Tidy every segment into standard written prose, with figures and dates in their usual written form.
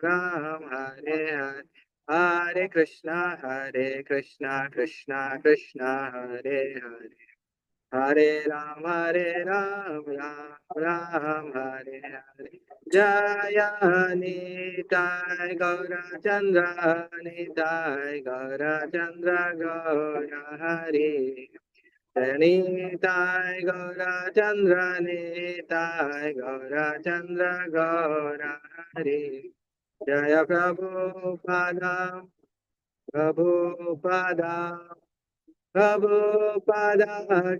Ram, Hare Hare, Hare Krishna, Krishna Krishna, Hare Hare. Hare Ram, Ram Ram, Hare Hare. Jaya Nitai Gaura Chandra, Nitai Gaura Chandra, Gaura Hare. Nitai Gaura Chandra, Nitai Gaura Chandra, Gaura Hare. Jaya Prabhupada, Prabhupada. Prabhupada,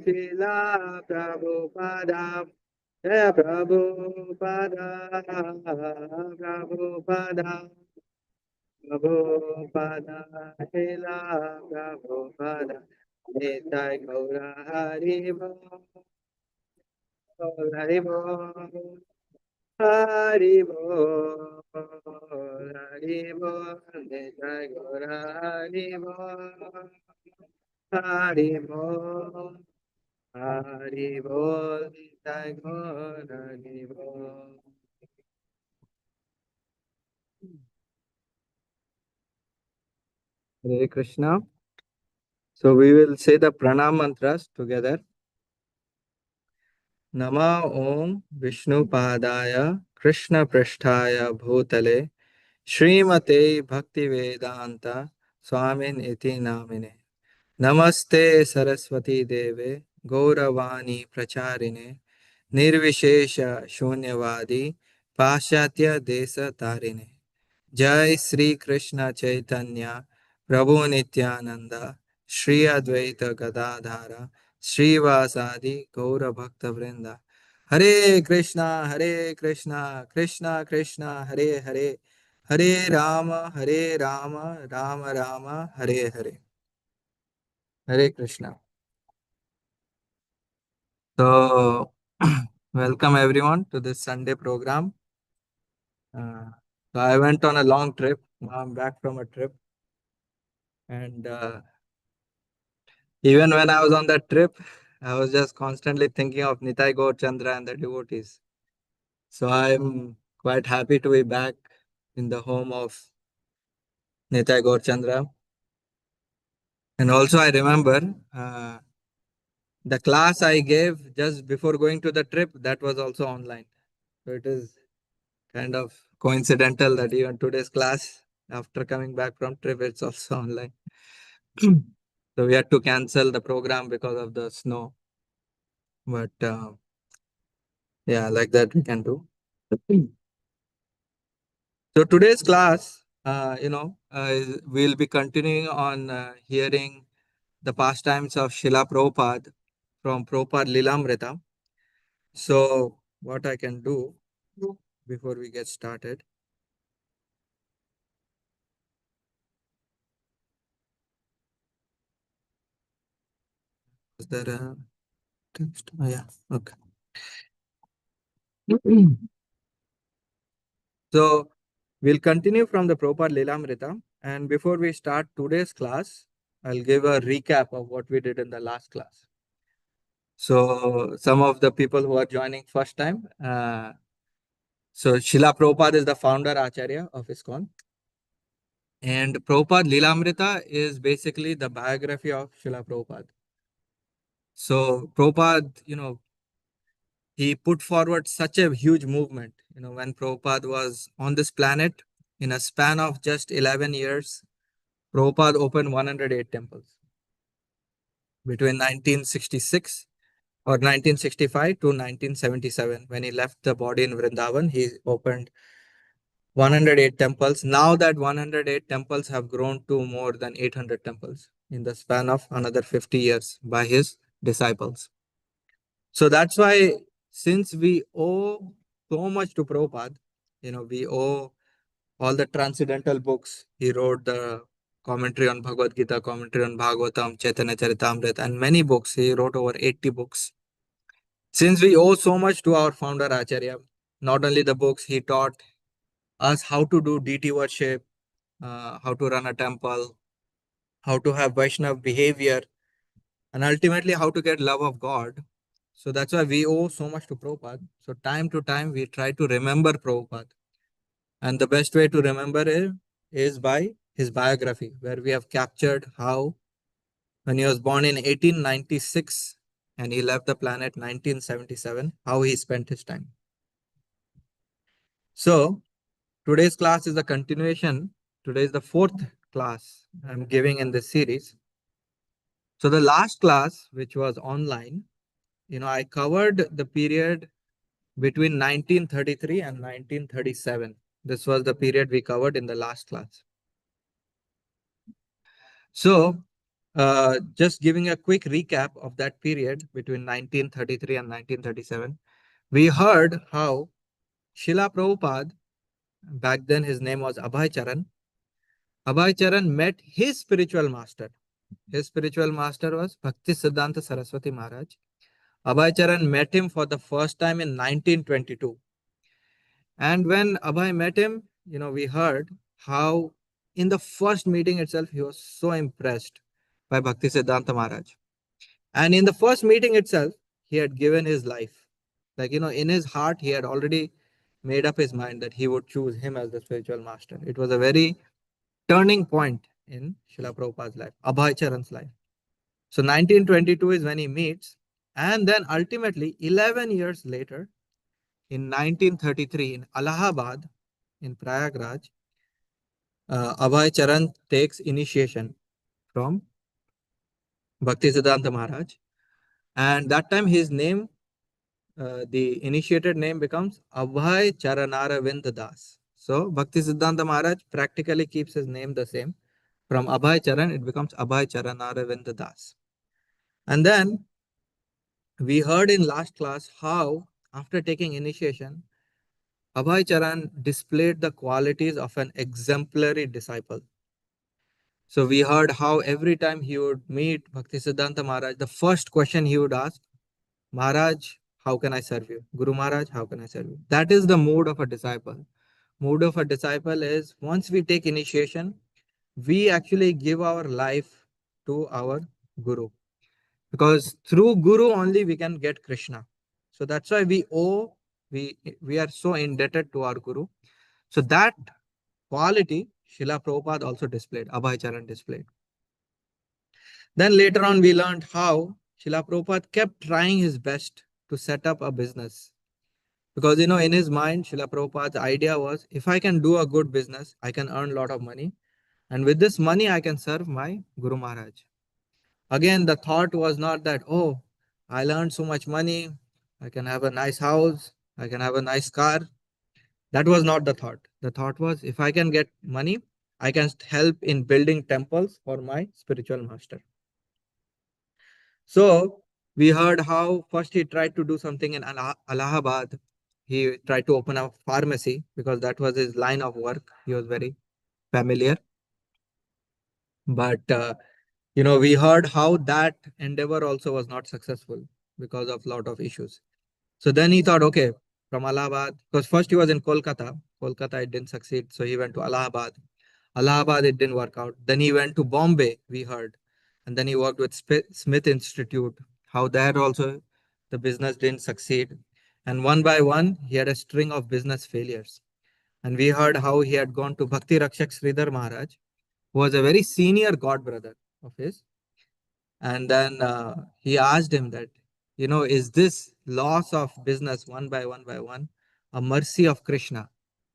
Srila Prabhupada, Jaya Prabhupada, Prabhupada, Prabhupada, Srila Prabhupada, Nitai Gaura Haribo, Haribo, Haribo, Haribo, Nitai Gaura Haribo, Haribo. Hari Bol, Nitai Gaur, Hari Bol. Hare Krishna. So we will say the pranam mantras together. Nama Om Vishnu Padaya Krishna Pristhaya Bhutale Srimate Bhakti Vedanta Swamin Iti Namine. Namaste Saraswati Deve Gauravani Pracharine Nirvishesha Shunyavadi Pashatya Desa Tarine. जय श्री कृष्ण चैतन्य प्रभु नित्यानंद श्री अद्वैत गदाधार श्रीवासादि गौर भक्त वृंद हरे Krishna Krishna Krishna Hare Hare Hare Ram Ram Ram Hare Hare. Hare Krishna. So welcome everyone to this Sunday program. So I went on a long trip. Now I'm back from a trip, and even when I was on that trip, I was just constantly thinking of Nitai Gaur Chandra and the devotees. So I'm quite happy to be back in the home of Nitai Gaur Chandra. And also I remember the class I gave just before going to the trip, that was also online. So it is kind of coincidental that even today's class, after coming back from trip, it's also online. So we had to cancel the program because of the snow. But yeah, like that we can do. So today's class, we'll be continuing on hearing the pastimes of Srila Prabhupada from Prabhupada Lilamrita. So what I can do before we get started. Is there a text? Oh, yeah, okay. So we'll continue from the Prabhupada Lilamrita. And before we start today's class, I'll give a recap of what we did in the last class. So some of the people who are joining first time, so Srila Prabhupada is the Founder-Ācārya of ISKCON. And Prabhupada Lilamrita is basically the biography of Srila Prabhupada. So Prabhupada, he put forward such a huge movement. When Prabhupada was on this planet, in a span of just 11 years, Prabhupada opened 108 temples. Between 1966 or 1965 to 1977, when he left the body in Vrindavan, he opened 108 temples. Now that 108 temples have grown to more than 800 temples in the span of another 50 years by his disciples. So that's why, since we owe so much to Prabhupada, we owe all the transcendental books. He wrote the commentary on Bhagavad Gita, commentary on Bhagavatam, Chaitanya Charitamrita, and many books. He wrote over 80 books. Since we owe so much to our founder Acharya, not only the books, he taught us how to do deity worship, how to run a temple, how to have Vaishnav behavior, and ultimately how to get love of God. So that's why we owe so much to Prabhupada. So time to time, we try to remember Prabhupada. And the best way to remember it is by his biography, where we have captured how when he was born in 1896 and he left the planet 1977, how he spent his time. So today's class is a continuation. Today is the fourth class I'm giving in this series. So the last class, which was online, I covered the period between 1933 and 1937. This was the period we covered in the last class. So just giving a quick recap of that period between 1933 and 1937, we heard how Srila Prabhupada, back then his name was Abhay Charan met his spiritual master. His spiritual master was Bhakti Siddhanta Saraswati Maharaj. Abhay Charan met him for the first time in 1922. And when Abhay met him, we heard how in the first meeting itself, he was so impressed by Bhakti Siddhanta Maharaj. And in the first meeting itself, he had given his life. Like, in his heart, he had already made up his mind that he would choose him as the spiritual master. It was a very turning point in Srila Prabhupada's life, Abhay Charan's life. So 1922 is when he meets. And then ultimately, 11 years later, in 1933, in Allahabad, in Prayagraj, Abhay Charan takes initiation from Bhaktisiddhanta Maharaj. And that time his name, the initiated name becomes Abhay Charanaravind Das. So Bhaktisiddhanta Maharaj practically keeps his name the same. From Abhay Charan, it becomes Abhay Charanaravind Das. And then we heard in last class how, after taking initiation, Abhay Charan displayed the qualities of an exemplary disciple. So we heard how every time he would meet Bhaktisiddhanta Maharaj, the first question he would ask, Maharaj, how can I serve you? Guru Maharaj, how can I serve you? That is the mood of a disciple. Mood of a disciple is once we take initiation, we actually give our life to our Guru. Because through Guru only we can get Krishna. So that's why we are so indebted to our Guru. So that quality, Srila Prabhupada also displayed, Abhay Charan displayed. Then later on, we learned how Srila Prabhupada kept trying his best to set up a business. Because, in his mind, Srila Prabhupada's idea was, if I can do a good business, I can earn a lot of money. And with this money, I can serve my Guru Maharaj. Again, the thought was not that, oh, I earned so much money, I can have a nice house, I can have a nice car. That was not the thought. The thought was, if I can get money, I can help in building temples for my spiritual master. So we heard how first he tried to do something in Allahabad. He tried to open a pharmacy because that was his line of work. He was very familiar. But, we heard how that endeavor also was not successful because of a lot of issues. So then he thought, okay, from Allahabad, because first he was in Kolkata. Kolkata, it didn't succeed. So he went to Allahabad. Allahabad, it didn't work out. Then he went to Bombay, we heard. And then he worked with Smith Institute, how there also the business didn't succeed. And one by one, he had a string of business failures. And we heard how he had gone to Bhakti Rakshak Sridhar Maharaj, who was a very senior god brother of his. And then he asked him that, is this loss of business one by one, a mercy of Krishna?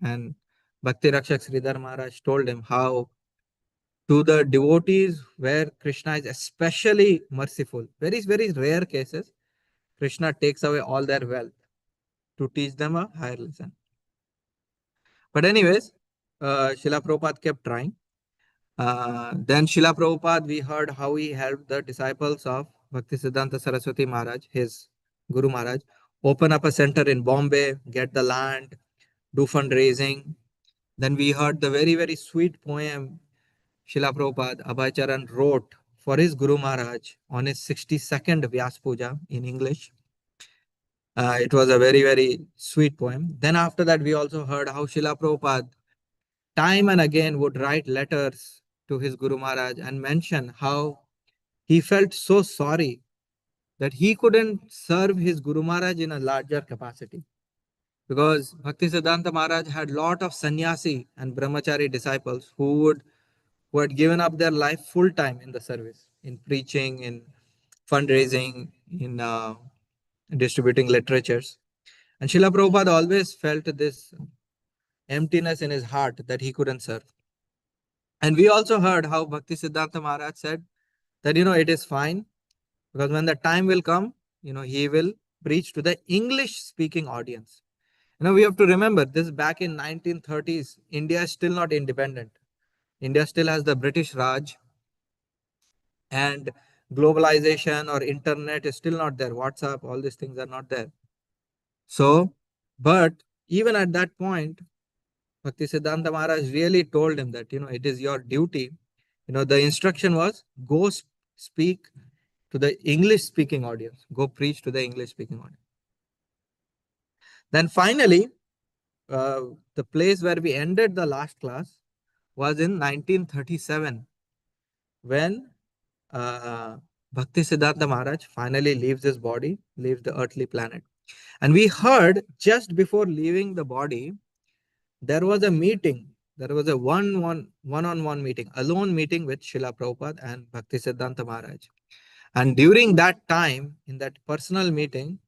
And Bhakti Rakshak Sridhar Maharaj told him how to the devotees where Krishna is especially merciful, very, very rare cases, Krishna takes away all their wealth to teach them a higher lesson. But anyways, Srila Prabhupada kept trying. Then Srila Prabhupada, we heard how he helped the disciples of Bhaktisiddhanta Saraswati Maharaj, his Guru Maharaj, open up a center in Bombay, get the land, do fundraising. Then we heard the very, very sweet poem Srila Prabhupada, Abhay Charan wrote for his Guru Maharaj on his 62nd Vyas Puja in English. It was a very, very sweet poem. Then after that, we also heard how Srila Prabhupada time and again would write letters to his Guru Maharaj and mention how he felt so sorry that he couldn't serve his Guru Maharaj in a larger capacity. because Bhaktisiddhanta Maharaj had lot of sannyasi and brahmachari disciples who had given up their life full time in the service, in preaching, in fundraising, in distributing literatures. And Srila Prabhupada always felt this emptiness in his heart that he couldn't serve. And we also heard how Bhaktisiddhanta Maharaj said that, it is fine, because when the time will come, he will preach to the English speaking audience. We have to remember this, back in 1930s, India is still not independent. India still has the British Raj, and globalization or internet is still not there. WhatsApp, all these things are not there. So, but even at that point, Bhaktisiddhanta Maharaj really told him that, it is your duty. The instruction was, go speak to the English speaking audience, go preach to the English speaking audience. Then finally, the place where we ended the last class was in 1937, when Bhaktisiddhanta Maharaj finally leaves his body, leaves the earthly planet. And we heard just before leaving the body, there was a meeting. There was a one-on-one meeting, alone meeting with Srila Prabhupada and Bhaktisiddhanta Maharaj. And during that time, in that personal meeting,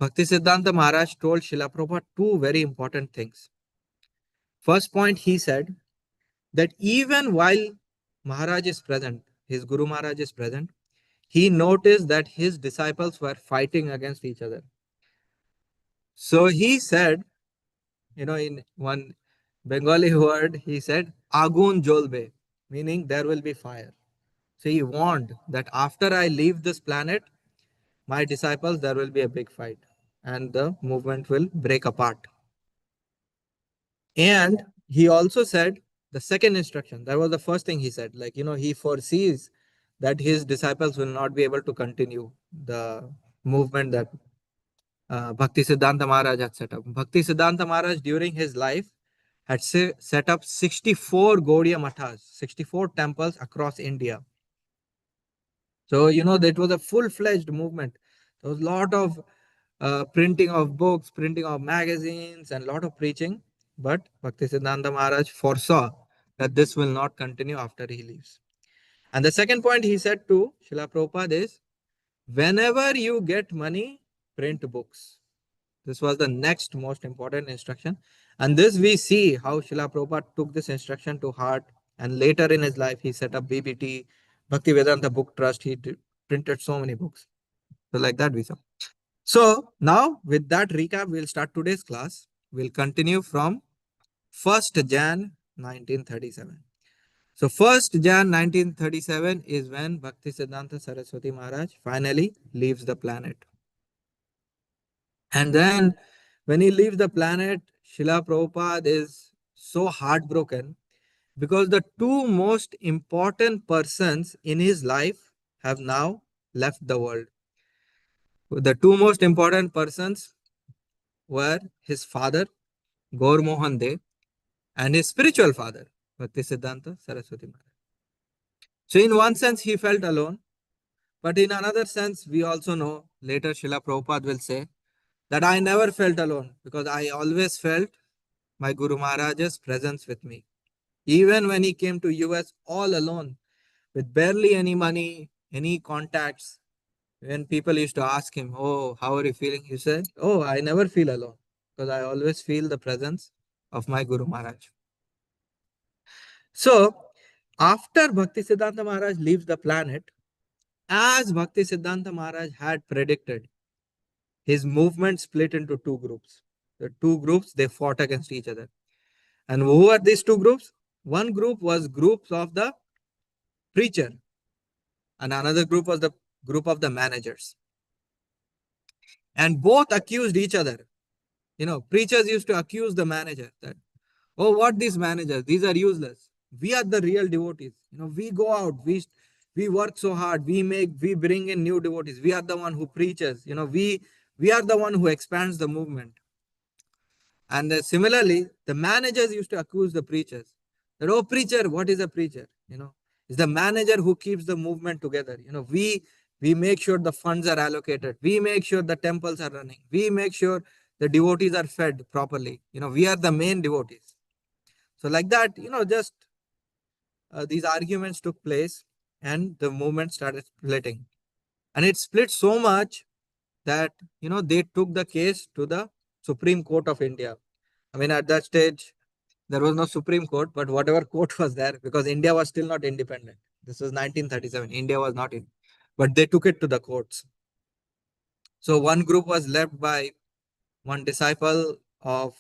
Bhaktisiddhanta Maharaj told Srila Prabhupada two very important things. First point, he said that even while Maharaj is present, his Guru Maharaj is present, he noticed that his disciples were fighting against each other. So he said, in one Bengali word, he said, Agun Jolbe, meaning there will be fire. So he warned that after I leave this planet, my disciples, there will be a big fight and the movement will break apart. And he also said the second instruction, that was the first thing he said, like, he foresees that his disciples will not be able to continue the movement that Bhaktisiddhanta Maharaj had set up. Bhaktisiddhanta Maharaj, during his life, had set up 64 Gaudiya Mathas, 64 temples across India. So, that was a full-fledged movement. There was a lot of printing of books, printing of magazines, and a lot of preaching. But Bhaktisiddhanta Maharaj foresaw that this will not continue after he leaves. And the second point he said to Srila Prabhupada is, whenever you get money, print books. This was the next most important instruction. And this we see how Srila Prabhupada took this instruction to heart. And later in his life, he set up BBT, Bhaktivedanta Book Trust. He printed so many books. So like that we saw. So now with that recap, we'll start today's class. We'll continue from 1st Jan 1937. So 1st Jan 1937 is when Bhaktisiddhanta Saraswati Maharaj finally leaves the planet. And then when he leaves the planet, Srila Prabhupada is so heartbroken because the two most important persons in his life have now left the world. The two most important persons were his father, Gaur Mohan De, and his spiritual father, Bhaktisiddhanta Saraswati Maharaj. So in one sense, he felt alone. But in another sense, we also know, later Srila Prabhupada will say, that I never felt alone because I always felt my Guru Maharaj's presence with me. Even when he came to US all alone, with barely any money, any contacts, when people used to ask him, oh, how are you feeling? He said, oh, I never feel alone because I always feel the presence of my Guru Maharaj. So, after Bhaktisiddhanta Maharaj leaves the planet, as Bhaktisiddhanta Maharaj had predicted, his movement split into two groups. The two groups, they fought against each other. And who are these two groups? One group was groups of the preacher, and another group was the group of the managers. And both accused each other. Preachers used to accuse the manager that, oh, what these managers? These are useless. We are the real devotees. We go out, we work so hard, we bring in new devotees. We are the one who preaches. We are the one who expands the movement. And similarly, the managers used to accuse the preachers that, oh, preacher, what is a preacher? It's the manager who keeps the movement together. We make sure the funds are allocated. We make sure the temples are running. We make sure the devotees are fed properly. We are the main devotees. So like that, just these arguments took place and the movement started splitting. And it split so much that, they took the case to the Supreme Court of India. I mean, at that stage, there was no Supreme Court, but whatever court was there, because India was still not independent. This was 1937. India was not in, but they took it to the courts. So one group was led by one disciple of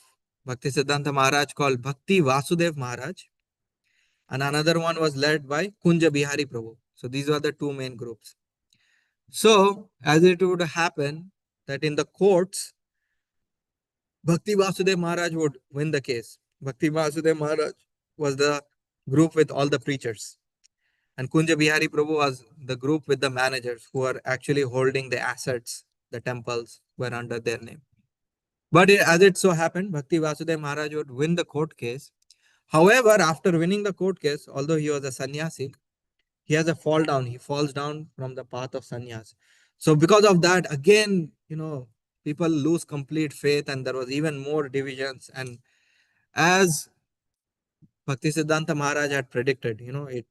Bhaktisiddhanta Maharaj called Bhakti Vasudev Maharaj, and another one was led by Kunja Bihari Prabhu. So these were the two main groups. So as it would happen that in the courts, Bhakti Vasudev Maharaj would win the case. Bhakti Vasudev Maharaj was the group with all the preachers. And Kunja Bihari Prabhu was the group with the managers who are actually holding the assets, the temples were under their name. But as it so happened, Bhakti Vasudev Maharaj would win the court case. However, after winning the court case, although he was a sannyasi, he has a fall down. He falls down from the path of sannyas. So because of that, again, people lose complete faith and there was even more divisions. And as Bhaktisiddhanta Maharaj had predicted, it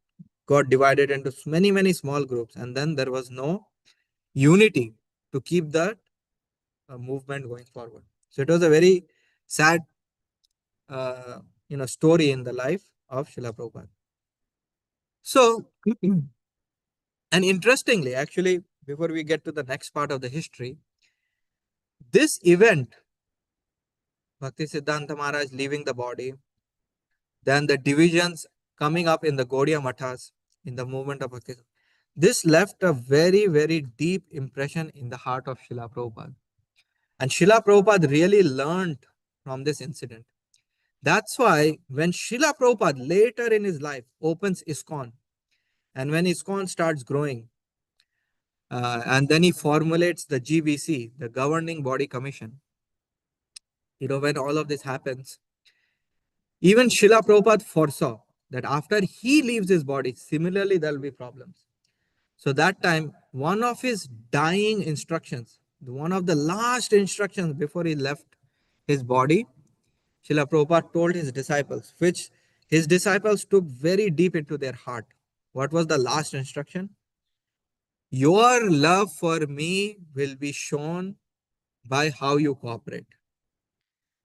got divided into many, many small groups. And then there was no unity to keep the movement going forward. So it was a very sad, story in the life of Srila Prabhupada. So, and interestingly, actually, before we get to the next part of the history, this event, Bhaktisiddhanta Maharaj leaving the body, then the divisions coming up in the Gaudiya Mathas in the movement of Bhakti, this left a very, very deep impression in the heart of Srila Prabhupada. And Srila Prabhupada really learned from this incident. That's why when Srila Prabhupada later in his life opens ISKCON, and when ISKCON starts growing, and then he formulates the GBC, the Governing Body Commission, when all of this happens, even Srila Prabhupada foresaw that after he leaves his body, similarly, there will be problems. So that time, one of his dying instructions, one of the last instructions before he left his body, Srila Prabhupada told his disciples, which his disciples took very deep into their heart. What was the last instruction? Your love for me will be shown by how you cooperate.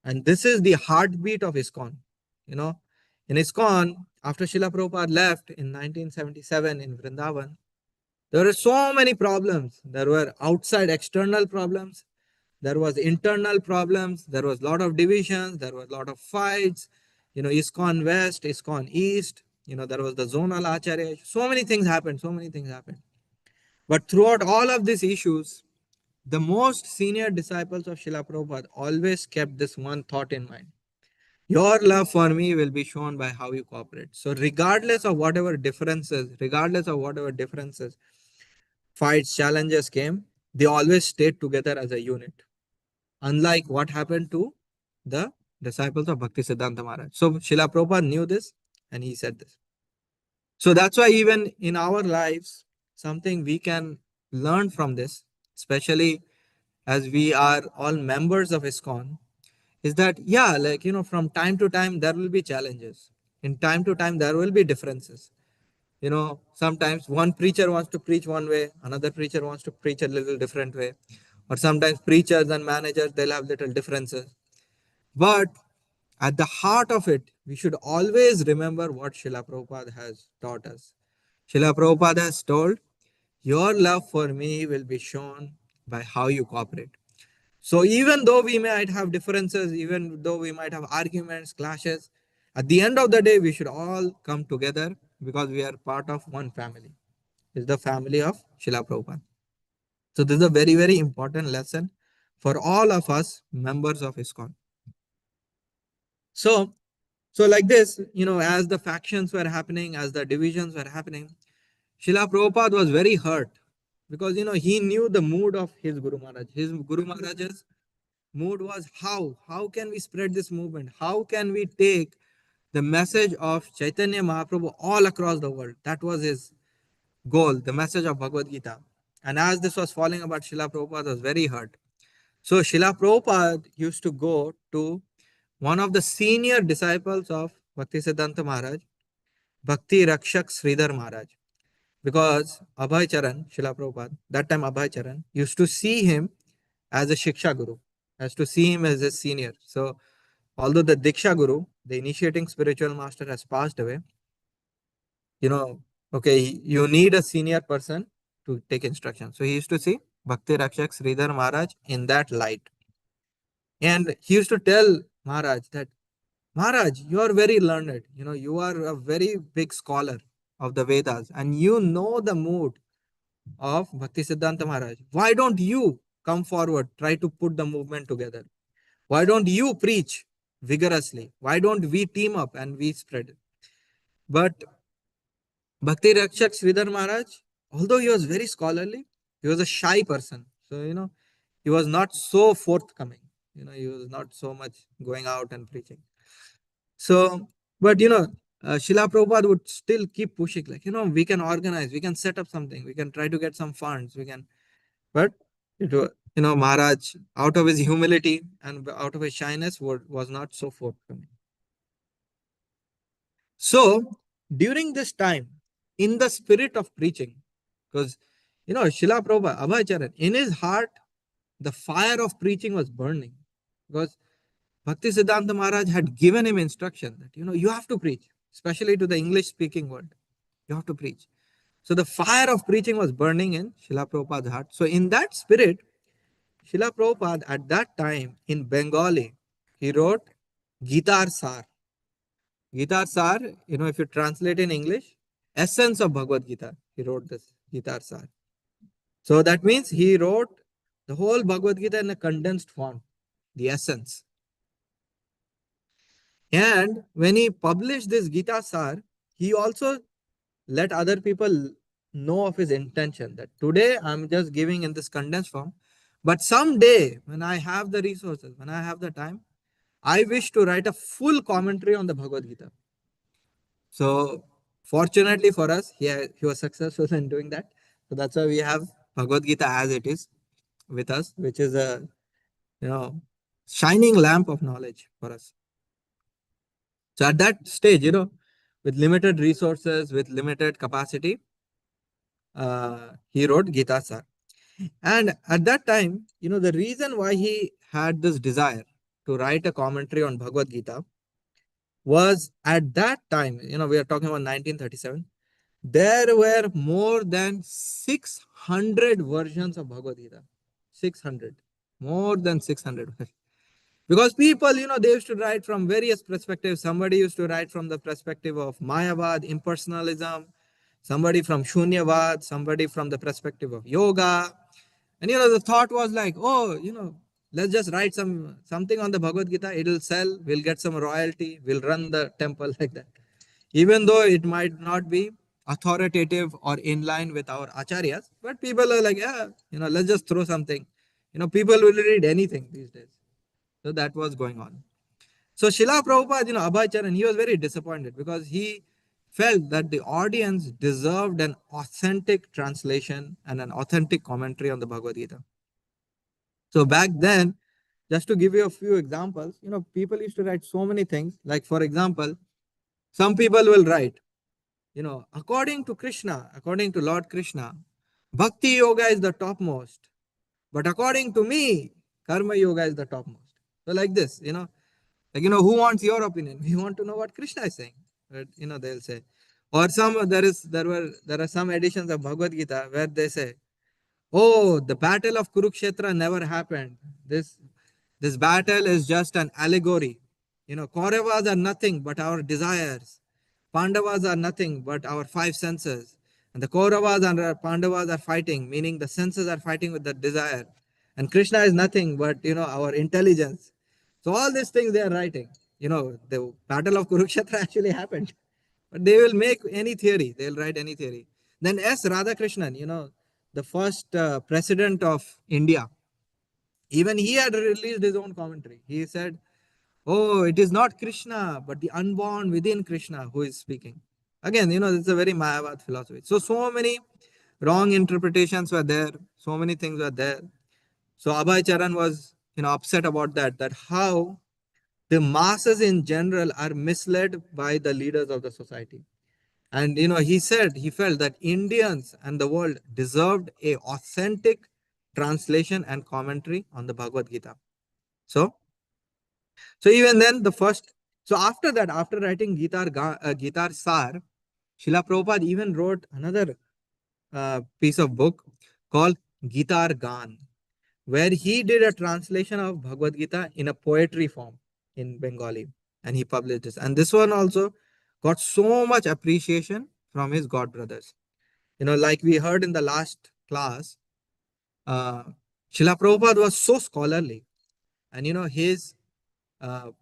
And this is the heartbeat of ISKCON. In ISKCON, after Srila Prabhupada left in 1977 in Vrindavan, there were so many problems. There were outside external problems. There was internal problems. There was a lot of divisions. There was a lot of fights. ISKCON West, ISKCON East. There was the zonal Acharya. So many things happened. But throughout all of these issues, the most senior disciples of Srila Prabhupada always kept this one thought in mind. Your love for me will be shown by how you cooperate. So regardless of whatever differences, fights, challenges came, they always stayed together as a unit. Unlike what happened to the disciples of Bhaktisiddhanta Maharaj. So Srila Prabhupada knew this and he said this. So that's why even in our lives, something we can learn from this, especially as we are all members of ISKCON, is that, from time to time, there will be challenges. In time to time, there will be differences. Sometimes one preacher wants to preach one way, another preacher wants to preach a little different way. Or sometimes preachers and managers, they'll have little differences. But at the heart of it, we should always remember what Srila Prabhupada has taught us. Srila Prabhupada has told, your love for me will be shown by how you cooperate. So even though we might have differences, even though we might have arguments, clashes, at the end of the day, we should all come together because we are part of one family. It's the family of Srila Prabhupada. So this is a very, very important lesson for all of us members of ISKCON. So like this, as the factions were happening, as the divisions were happening, Srila Prabhupada was very hurt because, he knew the mood of his Guru Maharaj. His Guru Maharaj's mood was how can we spread this movement? How can we take the message of Chaitanya Mahaprabhu all across the world? That was his goal, the message of Bhagavad Gita. And as this was falling apart, Srila Prabhupada was very hurt. So Srila Prabhupada used to go to one of the senior disciples of Bhaktisiddhanta Maharaj, Bhakti Rakshak Sridhar Maharaj. Because Abhay Charan, Srila Prabhupada, that time Abhay Charan, used to see him as a Shiksha Guru, has to see him as a senior. So, although the Diksha Guru, the initiating spiritual master, has passed away, you know, okay, you need a senior person to take instruction. So, he used to see Bhakti Rakshak Sridhar Maharaj in that light. And he used to tell Maharaj that, Maharaj, you are very learned. You are a very big scholar of the Vedas and you know the mood of Bhaktisiddhanta Maharaj. Why don't you come forward, try to put the movement together? Why don't you preach vigorously? Why don't we team up and we spread? But Bhakti Rakshak Sridhar Maharaj, although he was very scholarly, he was a shy person. So, he was not so forthcoming. He was not so much going out and preaching. So, but Srila Prabhupada would still keep pushing, like, we can organize, we can set up something, we can try to get some funds, we can. But it was, Maharaj, out of his humility and out of his shyness, was not so forthcoming. So, during this time, in the spirit of preaching, because, Srila Prabhupada, Abhay in his heart, the fire of preaching was burning. Because Bhakti Siddhanta Maharaj had given him instruction that, you have to preach, especially to the English speaking world. You have to preach. So the fire of preaching was burning in Srila Prabhupada's heart. So in that spirit, Srila Prabhupada at that time in Bengali, he wrote Gitar Sar. Gitar Sar, if you translate in English, essence of Bhagavad Gita. He wrote this Gitar Sar. So that means he wrote the whole Bhagavad Gita in a condensed form, the essence. And when he published this Gita Sar, he also let other people know of his intention that today I'm just giving in this condensed form, but someday when I have the resources, when I have the time, I wish to write a full commentary on the Bhagavad Gita. So fortunately for us, he was successful in doing that. So that's why we have Bhagavad Gita as it is with us, which is a shining lamp of knowledge for us. So at that stage, with limited resources, with limited capacity, he wrote Gita Sar. And at that time, the reason why he had this desire to write a commentary on Bhagavad Gita was at that time, we are talking about 1937, there were more than 600 versions of Bhagavad Gita. 600. More than 600. Because people, they used to write from various perspectives. Somebody used to write from the perspective of Mayavad, impersonalism, somebody from Shunyavad, somebody from the perspective of yoga. And the thought was like, oh, let's just write something on the Bhagavad Gita, it'll sell, we'll get some royalty, we'll run the temple like that. Even though it might not be authoritative or in line with our acharyas, but people are like, yeah, let's just throw something. People will read anything these days. So that was going on. So Srila Prabhupada, Abhay Charan, he was very disappointed because he felt that the audience deserved an authentic translation and an authentic commentary on the Bhagavad Gita. So back then, just to give you a few examples, people used to write so many things. Like, for example, some people will write, according to Krishna, according to Lord Krishna, Bhakti Yoga is the topmost. But according to me, Karma Yoga is the topmost. So like this, who wants your opinion? We want to know what Krishna is saying. But, they'll say. Or there are some editions of Bhagavad Gita where they say, oh, the battle of Kurukshetra never happened. This battle is just an allegory. Kauravas are nothing but our desires. Pandavas are nothing but our five senses. And the Kauravas and Pandavas are fighting, meaning the senses are fighting with the desire. And Krishna is nothing but, our intelligence. So all these things they are writing. The battle of Kurukshetra actually happened. But they will make any theory. They'll write any theory. Then S. Radhakrishnan, the first president of India, even he had released his own commentary. He said, oh, it is not Krishna, but the unborn within Krishna who is speaking. Again, it's a very Mayavad philosophy. So many wrong interpretations were there. So many things were there. So Abhay Charan was upset about that how the masses in general are misled by the leaders of the society. And he said he felt that Indians and the world deserved a authentic translation and commentary on the Bhagavad Gita. So, even then the first, so after that, after writing Gitar Sar, Srila Prabhupada even wrote another piece of book called Gitar Gan, where he did a translation of Bhagavad Gita in a poetry form in Bengali, and he published this. And this one also got so much appreciation from his god brothers. Like we heard in the last class, uh, Srila Prabhupada was so scholarly, and his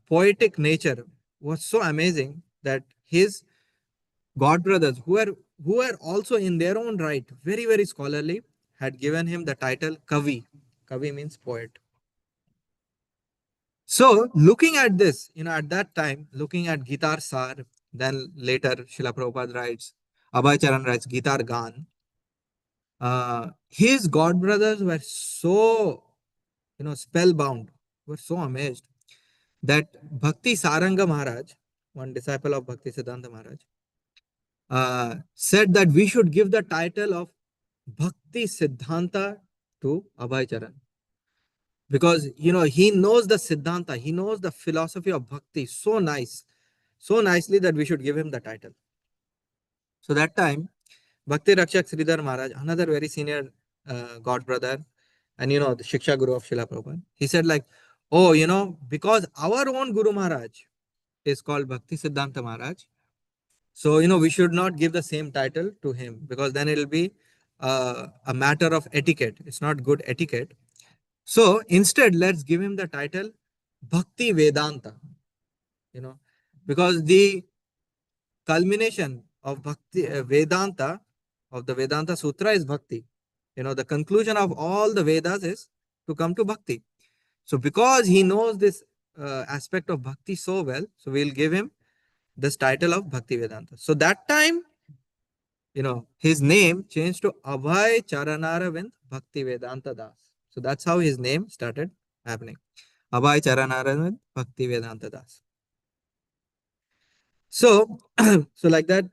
poetic nature was so amazing that his god brothers, who are also in their own right very very scholarly, had given him the title Kavi. Kavi means poet. So looking at this, at that time, looking at Gitar Sar, then later Srila Prabhupada writes, Abhay Charan writes Gitar Gan. His god brothers were so, spellbound, were so amazed that Bhakti Saranga Maharaj, one disciple of Bhakti Siddhanta Maharaj, said that we should give the title of Bhakti Siddhanta to Abhay Charan. Because, he knows the Siddhanta, he knows the philosophy of Bhakti so nicely that we should give him the title. So that time, Bhakti Rakshak Sridhar Maharaj, another very senior god brother, and the Shiksha Guru of Srila Prabhupada, he said like, oh, because our own Guru Maharaj is called Bhakti Siddhanta Maharaj, so we should not give the same title to him, because then it will be a matter of etiquette. It's not good etiquette. So instead, let's give him the title Bhakti Vedanta, because the culmination of Bhakti Vedanta, of the Vedanta Sutra, is Bhakti. The conclusion of all the Vedas is to come to Bhakti. So because he knows this aspect of Bhakti so well, so we'll give him this title of Bhakti Vedanta. So that time, his name changed to Abhay Charanaravind Bhakti Vedanta Das. So that's how his name started happening. Abhay Charanaravind Bhakti Vedanta Das. So, so like that,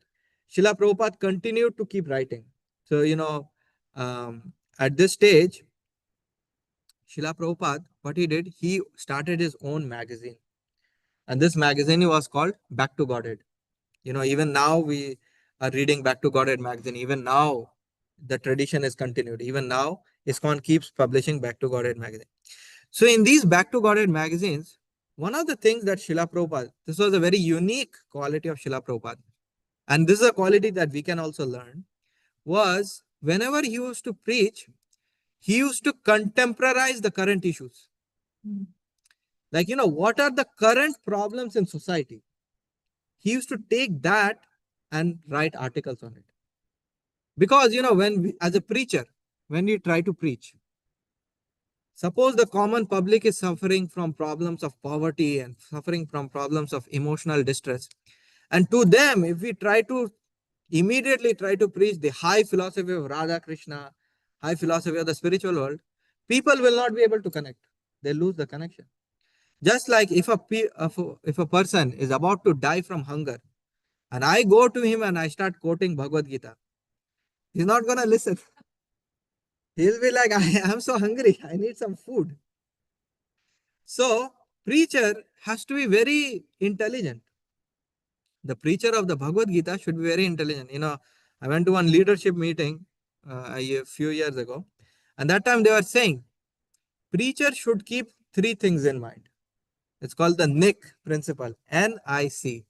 Srila Prabhupada continued to keep writing. So, at this stage, Srila Prabhupada, what he did, he started his own magazine. And this magazine was called Back to Godhead. Even now we are reading Back to Godhead magazine. Even now, the tradition is continued. Even now, ISKCON keeps publishing Back to Godhead magazine. So in these Back to Godhead magazines, one of the things that Srila Prabhupada, this was a very unique quality of Srila Prabhupada, and this is a quality that we can also learn, was whenever he used to preach, he used to contemporize the current issues. Like, what are the current problems in society? He used to take that and write articles on it. Because, when we, as a preacher, when we try to preach, suppose the common public is suffering from problems of poverty and suffering from problems of emotional distress. And to them, if we immediately try to preach the high philosophy of Radha Krishna, high philosophy of the spiritual world, people will not be able to connect. They lose the connection. Just like if a person is about to die from hunger, and I go to him and I start quoting Bhagavad Gita, he's not going to listen. He'll be like, I am so hungry. I need some food. So, preacher has to be very intelligent. The preacher of the Bhagavad Gita should be very intelligent. I went to one leadership meeting a few years ago, and that time they were saying, preacher should keep three things in mind. It's called the NIC principle, N-I-C.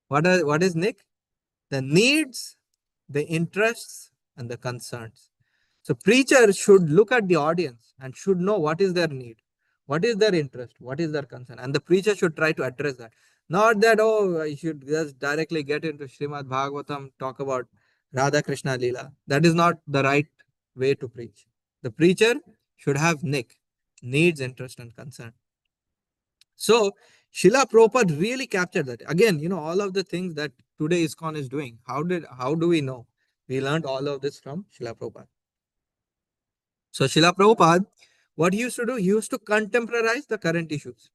What is NIC? The needs, the interests, and the concerns. So preacher should look at the audience and should know what is their need, what is their interest, what is their concern, and the preacher should try to address that. Not that, oh, I should just directly get into Srimad Bhagavatam, talk about Radha Krishna Leela. That is not the right way to preach. The preacher should have NIC, needs, interest, and concern. So Srila Prabhupada really captured that. Again, all of the things that today ISKCON is doing, how do we know? We learned all of this from Srila Prabhupada. So Srila Prabhupada what he used to do, he used to contemporize the current issues.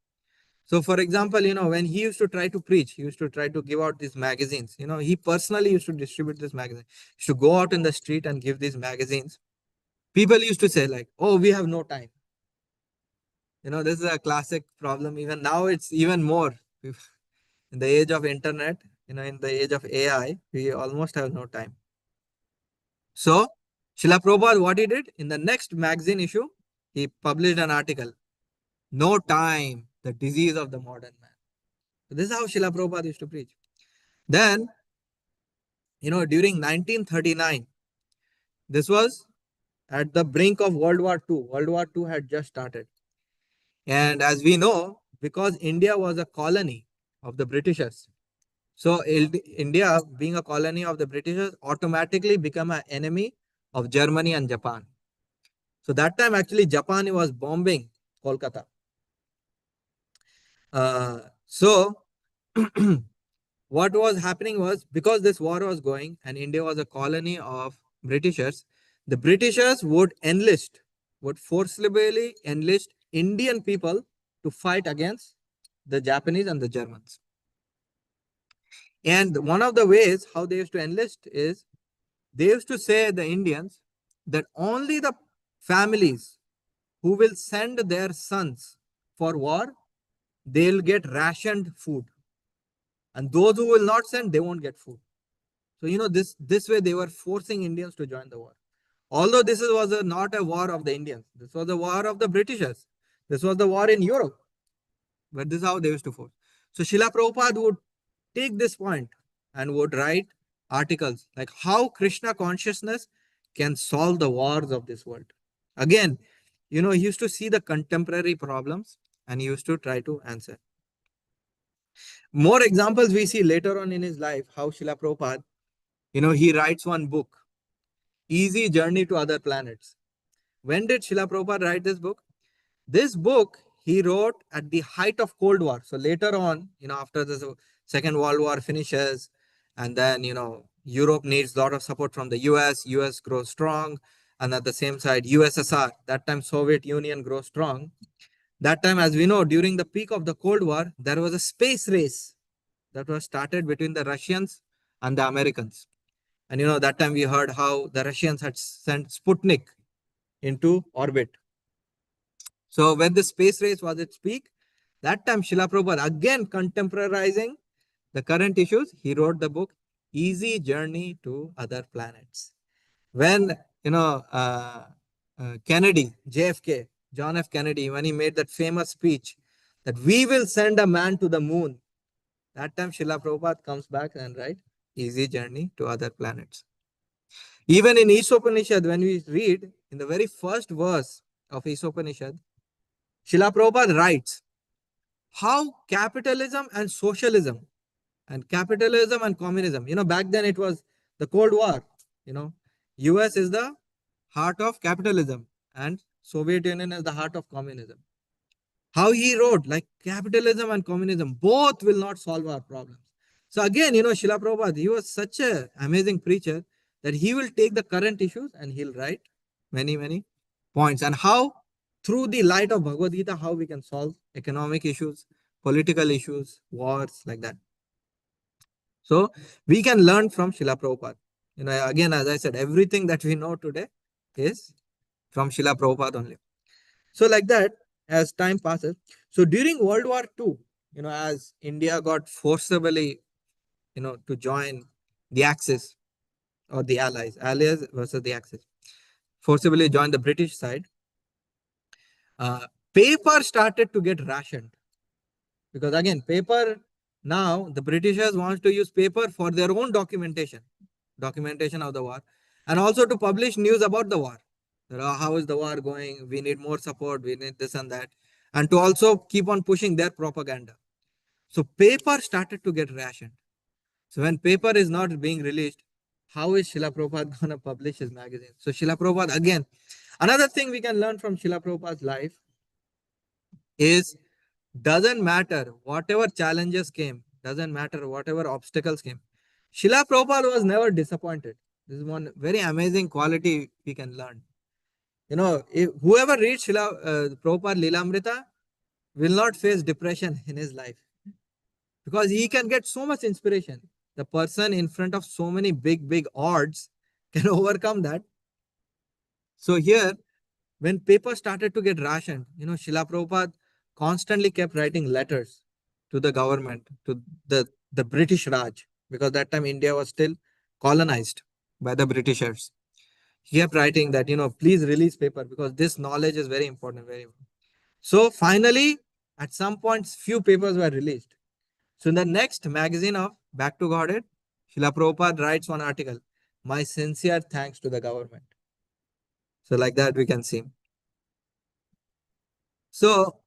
So, for example, when he used to try to preach, he used to try to give out these magazines. He personally used to distribute this magazine. He used to go out in the street and give these magazines. People used to say like, "Oh, we have no time." This is a classic problem. Even now, it's even more. In the age of internet, in the age of AI, we almost have no time. So, Srila Prabhupada, what he did in the next magazine issue, he published an article, "No Time, the Disease of the Modern Man." So this is how Srila Prabhupada used to preach. Then, during 1939, this was at the brink of World War II. World War II had just started. And as we know, because India was a colony of the Britishers, so India, being a colony of the Britishers, automatically became an enemy of Germany and Japan. So that time, actually, Japan was bombing Kolkata. So what was happening was, because this war was going and India was a colony of Britishers, the Britishers would forcibly enlist Indian people to fight against the Japanese and the Germans. And one of the ways how they used to enlist is, they used to say, the Indians, that only the families who will send their sons for war, they'll get rationed food. And those who will not send, they won't get food. So, this way they were forcing Indians to join the war. Although this was not a war of the Indians. This was a war of the Britishers. This was the war in Europe. But this is how they used to force. So Srila Prabhupada would take this point and would write articles like how Krishna consciousness can solve the wars of this world. Again, he used to see the contemporary problems and he used to try to answer. More examples we see later on in his life, how Srila Prabhupada, he writes one book, Easy Journey to Other Planets. When did Srila Prabhupada write this book? This book he wrote at the height of Cold War. So later on, after the Second World War finishes, and then, Europe needs a lot of support from the US grows strong. And at the same side, USSR, that time Soviet Union grows strong. That time, as we know, during the peak of the Cold War, there was a space race that was started between the Russians and the Americans. And that time we heard how the Russians had sent Sputnik into orbit. So when the space race was at its peak, that time Srila Prabhupada, again contemporizing the current issues, he wrote the book Easy Journey to Other Planets. When Kennedy, JFK, John F. Kennedy, when he made that famous speech that we will send a man to the moon, that time Srila Prabhupada comes back and write Easy Journey to Other Planets. Even in Isopanishad, when we read in the very first verse of Isopanishad, Srila Prabhupada writes how capitalism and socialism and capitalism and communism, back then it was the Cold War, US is the heart of capitalism and Soviet Union is the heart of communism. How he wrote, like, capitalism and communism both will not solve our problems. So again, Srila Prabhupada, he was such an amazing preacher that he will take the current issues and he'll write many, many points. And how, through the light of Bhagavad Gita, how we can solve economic issues, political issues, wars, like that. So we can learn from Srila Prabhupada. Again, as I said, everything that we know today is from Srila Prabhupada only. So like that, as time passes, so during World War II, as India got forcibly, to join the Axis or the Allies versus the Axis, forcibly join the British side, paper started to get rationed. Because again, paper, now the Britishers want to use paper for their own documentation of the war, and also to publish news about the war. How is the war going? We need more support. We need this and that. And to also keep on pushing their propaganda. So paper started to get rationed. So when paper is not being released, how is Srila Prabhupada going to publish his magazine? So Srila Prabhupada, again, another thing we can learn from Srila Prabhupada's life is, doesn't matter whatever challenges came, doesn't matter whatever obstacles came, Srila Prabhupada was never disappointed. This is one very amazing quality we can learn. Whoever reads Prabhupada Lilamrita will not face depression in his life because he can get so much inspiration. The person in front of so many big odds can overcome that. So here, when paper started to get rationed, Srila Prabhupada constantly kept writing letters to the government, to the British Raj, because that time India was still colonized by the Britishers. He kept writing that, please release paper because this knowledge is very important, very important. So finally, at some points, few papers were released. So in the next magazine of Back to Godhead, Srila Prabhupada writes one article, My sincere thanks to the government. So like that we can see. So,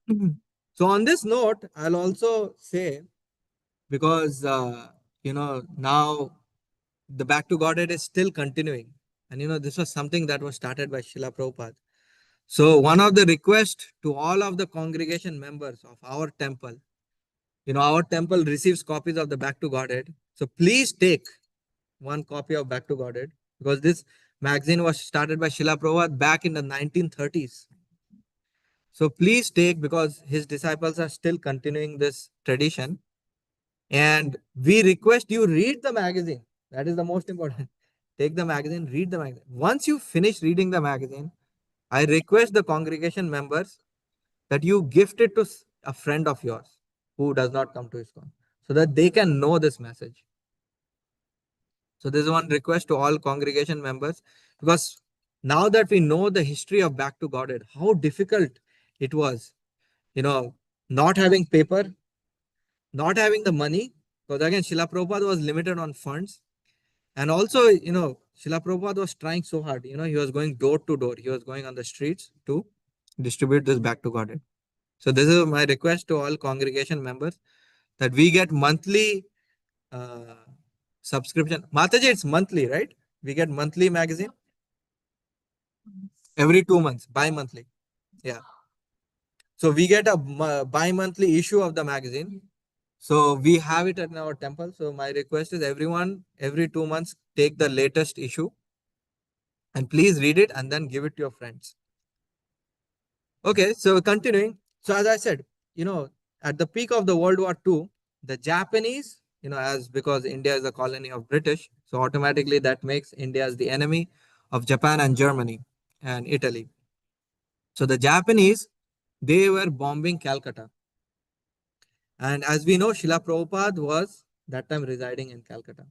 so on this note, I'll also say, because, now the Back to Godhead is still continuing. And, this was something that was started by Srila Prabhupada. So one of the requests to all of the congregation members of our temple, our temple receives copies of the Back to Godhead. So please take one copy of Back to Godhead, because this magazine was started by Srila Prabhupada back in the 1930s. So please take, because his disciples are still continuing this tradition. And we request you read the magazine. That is the most important. Take the magazine, read the magazine. Once you finish reading the magazine, I request the congregation members that you gift it to a friend of yours who does not come to ISKCON, so that they can know this message. So this is one request to all congregation members, because now that we know the history of Back to Godhead, how difficult it was, not having paper, not having the money, because again, Srila Prabhupada was limited on funds. And also, Srila Prabhupada was trying so hard. He was going door to door. He was going on the streets to distribute this Back to Godhead. So this is my request to all congregation members, that we get monthly subscription. Mataji, it's monthly, right? We get monthly magazine every 2 months, bi-monthly. Yeah. So we get a bi-monthly issue of the magazine. So we have it at our temple. So my request is everyone, every 2 months, take the latest issue and please read it and then give it to your friends. Okay, so continuing. So as I said, at the peak of the World War II, the Japanese, as because India is a colony of British, so automatically that makes India as the enemy of Japan and Germany and Italy. So the Japanese, they were bombing Calcutta. And as we know, Srila Prabhupada was that time residing in Calcutta.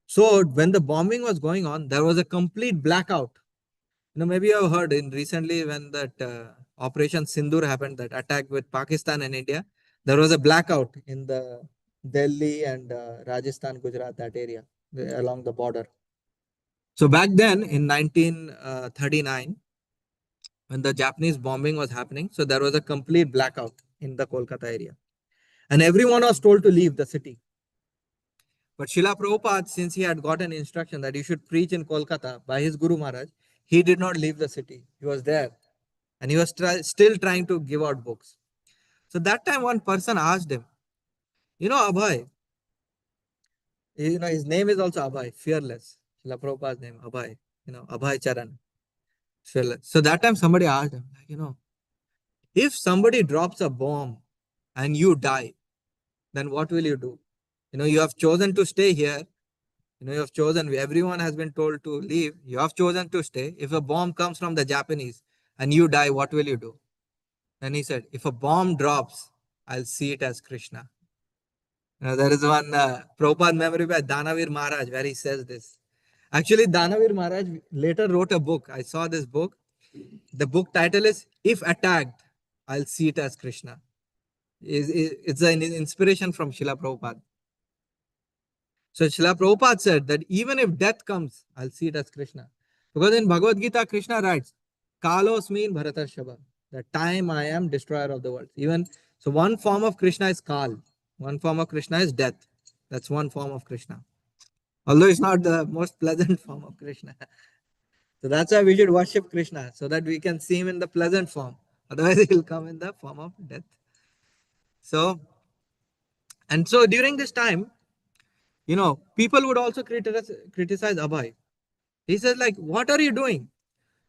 So when the bombing was going on, there was a complete blackout. Maybe you have heard in recently when that Operation Sindoor happened, that attack with Pakistan and India, there was a blackout in the Delhi and Rajasthan, Gujarat, that area along the border. So back then in 1939, when the Japanese bombing was happening, so there was a complete blackout in the Kolkata area. And everyone was told to leave the city. But Srila Prabhupada, since he had got an instruction that he should preach in Kolkata by his Guru Maharaj, he did not leave the city. He was there. And he was still trying to give out books. So that time one person asked him, Abhay, his name is also Abhay, fearless. Srila Prabhupada's name, Abhay, Abhay Charan, fearless. So that time somebody asked him, if somebody drops a bomb and you die, then what will you do? You have chosen to stay here. You have chosen, everyone has been told to leave. You have chosen to stay. If a bomb comes from the Japanese and you die, what will you do? Then he said, if a bomb drops, I'll see it as Krishna. There is one Prabhupada memory by Danavir Maharaj where he says this. Actually, Danavir Maharaj later wrote a book. I saw this book. The book title is If Attacked, I'll See It as Krishna. It's an inspiration from Srila Prabhupada. So Srila Prabhupada said that even if death comes, I'll see it as Krishna. Because in Bhagavad Gita, Krishna writes, Kalosmin Bharatarshava, the time I am destroyer of the world. So one form of Krishna is Kal. One form of Krishna is death. That's one form of Krishna. Although it's not the most pleasant form of Krishna. So that's why we should worship Krishna, so that we can see him in the pleasant form. Otherwise, he will come in the form of death. So during this time, people would also criticize Abhay. He says, what are you doing?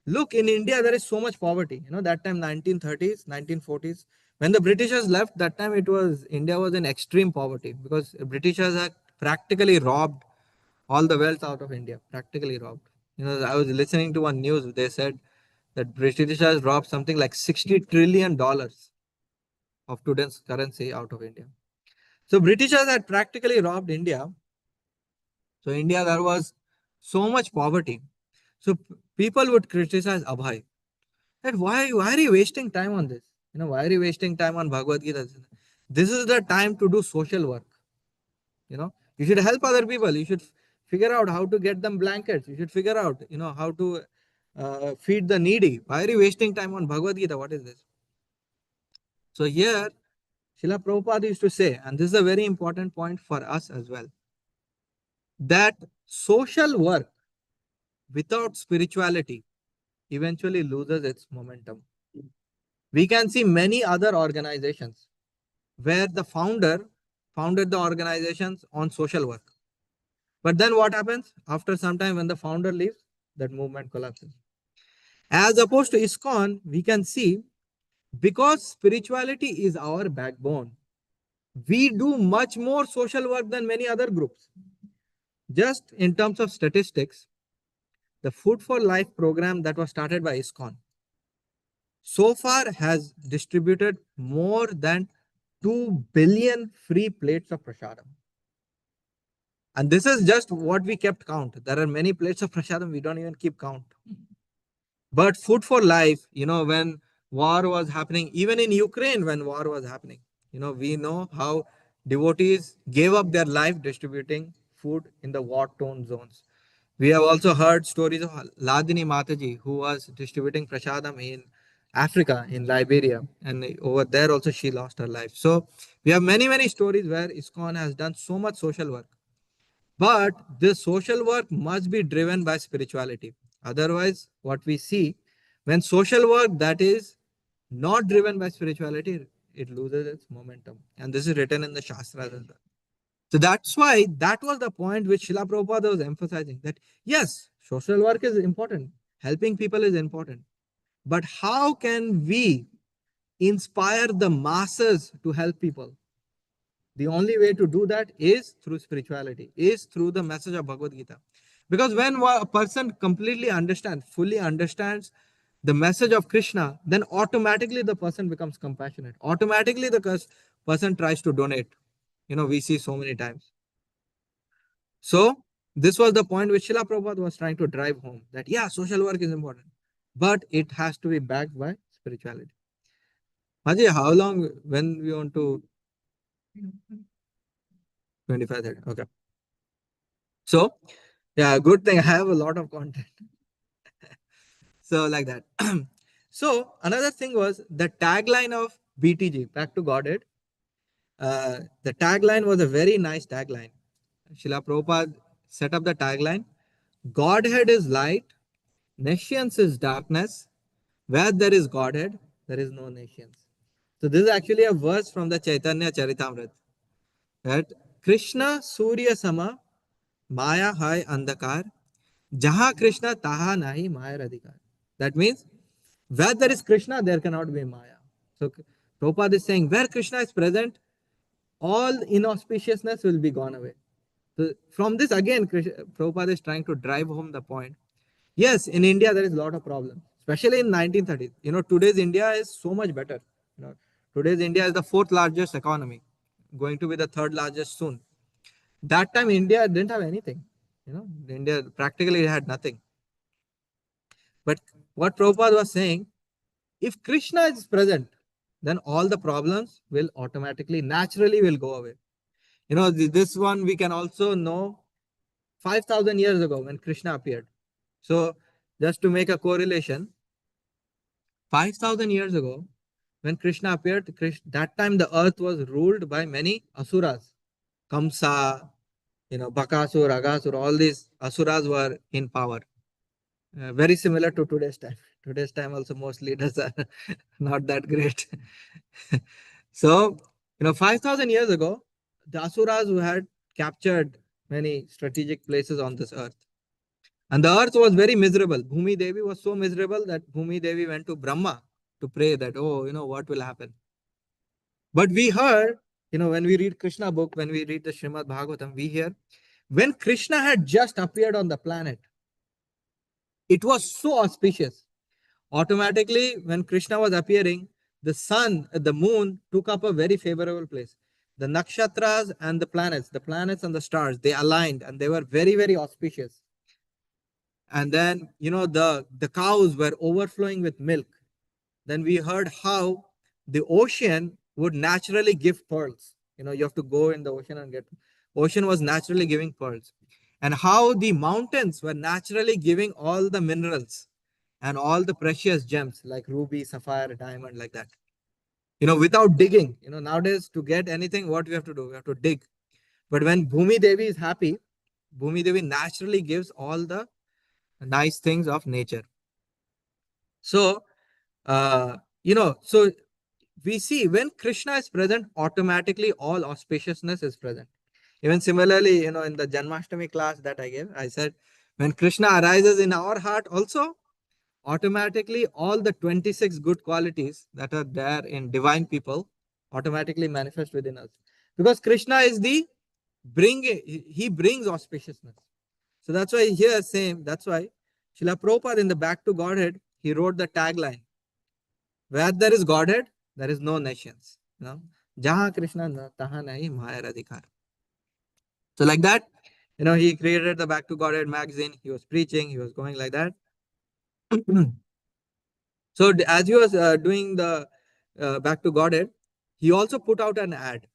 look, in India, there is so much poverty. That time, 1930s, 1940s, when the Britishers left, that time India was in extreme poverty because Britishers had practically robbed all the wealth out of India, practically robbed. I was listening to one news. They said that Britishers robbed something like $60 trillion of today's currency out of India. So Britishers had practically robbed India. So India, there was so much poverty. So people would criticize Abhay. That why are you wasting time on this? Why are you wasting time on Bhagavad Gita? This is the time to do social work. You should help other people. You should figure out how to get them blankets. You should figure out, how to feed the needy. Why are you wasting time on Bhagavad Gita? What is this? So here, Srila Prabhupada used to say, and this is a very important point for us as well, that social work without spirituality eventually loses its momentum. We can see many other organizations where the founder founded the organizations on social work. But then what happens? After some time, when the founder leaves, that movement collapses. As opposed to ISKCON, we can see because spirituality is our backbone, we do much more social work than many other groups. Just in terms of statistics, the Food for Life program that was started by ISKCON so far has distributed more than 2 billion free plates of prasadam. And this is just what we kept count. There are many plates of prasadam we don't even keep count. But Food for Life, when war was happening, even in Ukraine, when war was happening, we know how devotees gave up their life distributing food in the war-torn zones. We have also heard stories of Ladini Mataji, who was distributing prasadam in Africa, in Liberia, and over there also she lost her life. So we have many, many stories where ISKCON has done so much social work. But this social work must be driven by spirituality. Otherwise, what we see, when social work that is not driven by spirituality, it loses its momentum. And this is written in the Shastras as well. So that's why that was the point which Srila Prabhupada was emphasizing, that yes, social work is important, helping people is important. But how can we inspire the masses to help people? The only way to do that is through spirituality, is through the message of Bhagavad Gita. Because when a person completely understands, fully understands the message of Krishna, then automatically the person becomes compassionate. Automatically the person tries to donate. We see so many times. So this was the point which Srila Prabhupada was trying to drive home, that yeah, social work is important, but it has to be backed by spirituality. Haji, how long when we want to 25, 30? Okay. So yeah, good thing I have a lot of content. So like that. So another thing was the tagline of BTG, Back to Godhead. The tagline was a very nice tagline. Srila Prabhupada set up the tagline: Godhead is light, nescience is darkness. Where there is Godhead, there is no nescience. So this is actually a verse from the Chaitanya Charitamrita. That Krishna Surya Sama Maya Hai Andakar Jaha Krishna Taha Nahi Maya Radhikar. That means where there is Krishna, there cannot be Maya. So Prabhupada is saying where Krishna is present, all inauspiciousness will be gone away. So from this again, Prabhupada is trying to drive home the point. Yes, in India there is a lot of problems, especially in 1930s. Today's India is so much better. Today's India is the fourth largest economy, going to be the third largest soon. That time India didn't have anything. India practically had nothing. But what Prabhupada was saying, if Krishna is present, then all the problems will automatically, naturally will go away. This one we can also know 5,000 years ago when Krishna appeared. So just to make a correlation, 5,000 years ago when Krishna appeared, that time the earth was ruled by many asuras. Kamsa, Bakasur, Agasur, all these asuras were in power. Very similar to today's time. Today's time also most leaders are not that great. So, 5,000 years ago, the Asuras who had captured many strategic places on this earth. And the earth was very miserable. Bhumi Devi was so miserable that Bhumi Devi went to Brahma to pray that, oh, what will happen? But we heard, when we read Krishna book, when we read the Srimad Bhagavatam, we hear when Krishna had just appeared on the planet, it was so auspicious. Automatically, when Krishna was appearing, the sun, the moon took up a very favorable place. The nakshatras and the planets and the stars, they aligned and they were very, very auspicious. And then, the cows were overflowing with milk. Then we heard how the ocean would naturally give pearls. You have to go in the ocean and get. Ocean was naturally giving pearls. And how the mountains were naturally giving all the minerals and all the precious gems like ruby, sapphire, diamond, like that. Without digging. Nowadays to get anything, what we have to do? We have to dig. But when Bhumi Devi is happy, Bhumi Devi naturally gives all the nice things of nature. So, so we see when Krishna is present, automatically all auspiciousness is present. Even similarly, in the Janmashtami class that I gave, I said, when Krishna arises in our heart also, automatically all the 26 good qualities that are there in divine people automatically manifest within us. Because Krishna is he brings auspiciousness. So that's why here same, that's why Srila Prabhupada in the Back to Godhead, he wrote the tagline, where there is Godhead, there is no nations. Jaha Krishna na taha nahi maya adhikar. So like that, he created the Back to Godhead magazine. He was preaching, he was going like that. So as he was doing the Back to Godhead, he also put out an ad.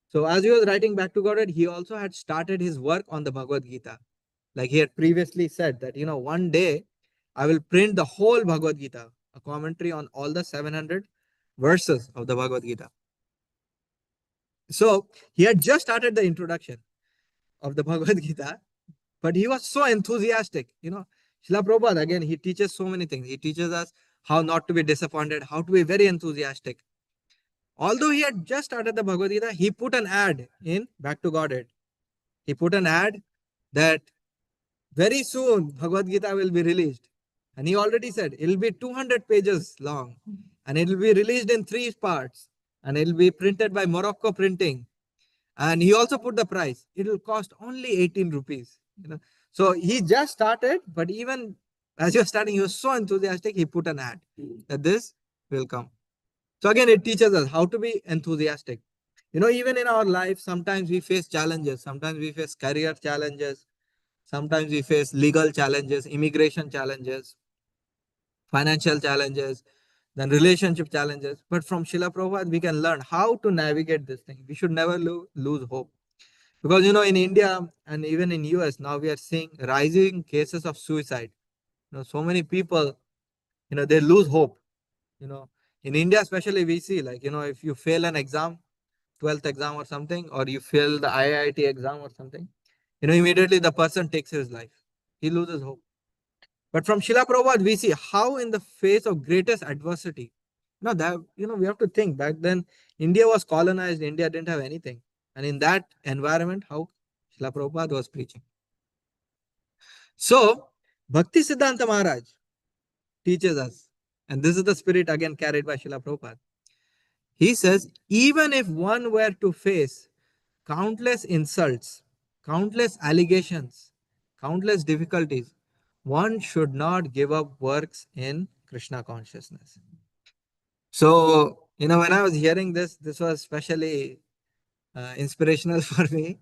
So as he was writing Back to Godhead, he also had started his work on the Bhagavad Gita. Like he had previously said that, one day I will print the whole Bhagavad Gita, a commentary on all the 700 verses of the Bhagavad Gita. So he had just started the introduction of the Bhagavad Gita, but he was so enthusiastic. Srila Prabhupada, again, he teaches so many things. He teaches us how not to be disappointed, how to be very enthusiastic. Although he had just started the Bhagavad Gita, he put an ad in Back to Godhead. He put an ad that very soon Bhagavad Gita will be released. And he already said it will be 200 pages long and it will be released in 3 parts and it will be printed by Morocco Printing. And he also put the price. It will cost only 18 rupees. So he just started, but even as he was starting, he was so enthusiastic, he put an ad that this will come. So again, it teaches us how to be enthusiastic. Even in our life, sometimes we face challenges. Sometimes we face career challenges. Sometimes we face legal challenges, immigration challenges, financial challenges, then relationship challenges. But from Srila Prabhupada, we can learn how to navigate this thing. We should never lose hope. Because, in India and even in US, now we are seeing rising cases of suicide. So many people, they lose hope. In India, especially we see like, if you fail an exam, 12th exam or something, or you fail the IIT exam or something, immediately the person takes his life. He loses hope. But from Srila Prabhupada, we see how in the face of greatest adversity, we have to think back then, India was colonized, India didn't have anything. And in that environment, how Srila Prabhupada was preaching. So, Bhakti Siddhanta Maharaj teaches us, and this is the spirit again carried by Srila Prabhupada. He says, even if one were to face countless insults, countless allegations, countless difficulties, one should not give up works in Krishna consciousness. So, when I was hearing this was especially inspirational for me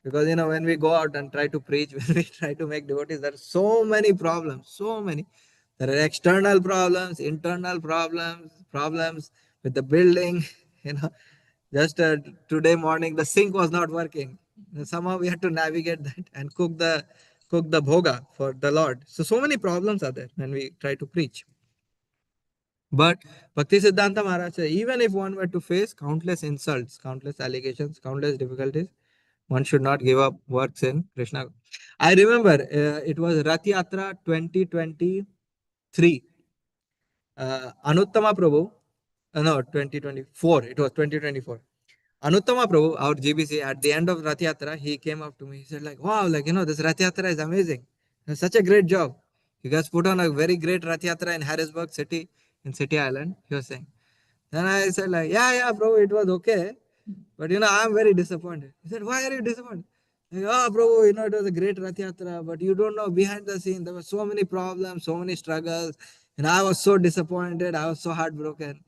because, when we go out and try to preach, when we try to make devotees, there are so many problems, so many. There are external problems, internal problems, problems with the building, Just today morning, the sink was not working. Somehow we had to navigate that and cook the bhoga for the Lord. So many problems are there when we try to preach. But Bhakti Siddhanta Maharaj said, even if one were to face countless insults, countless allegations, countless difficulties, one should not give up works in Krishna. I remember it was Rath Yatra 2023. Anuttama Prabhu, no, 2024. It was 2024. Anuttama Prabhu, our GBC, at the end of Rath Yatra, he came up to me. He said, like, wow, like, this Rath Yatra is amazing. Such a great job. You guys put on a very great Rath Yatra in Harrisburg city, in City Island, he was saying. Then I said like, yeah, bro, it was okay. But I'm very disappointed. He said, why are you disappointed? Like, oh, bro, it was a great Rath Yatra, but you don't know behind the scene, there were so many problems, so many struggles. And I was so disappointed. I was so heartbroken.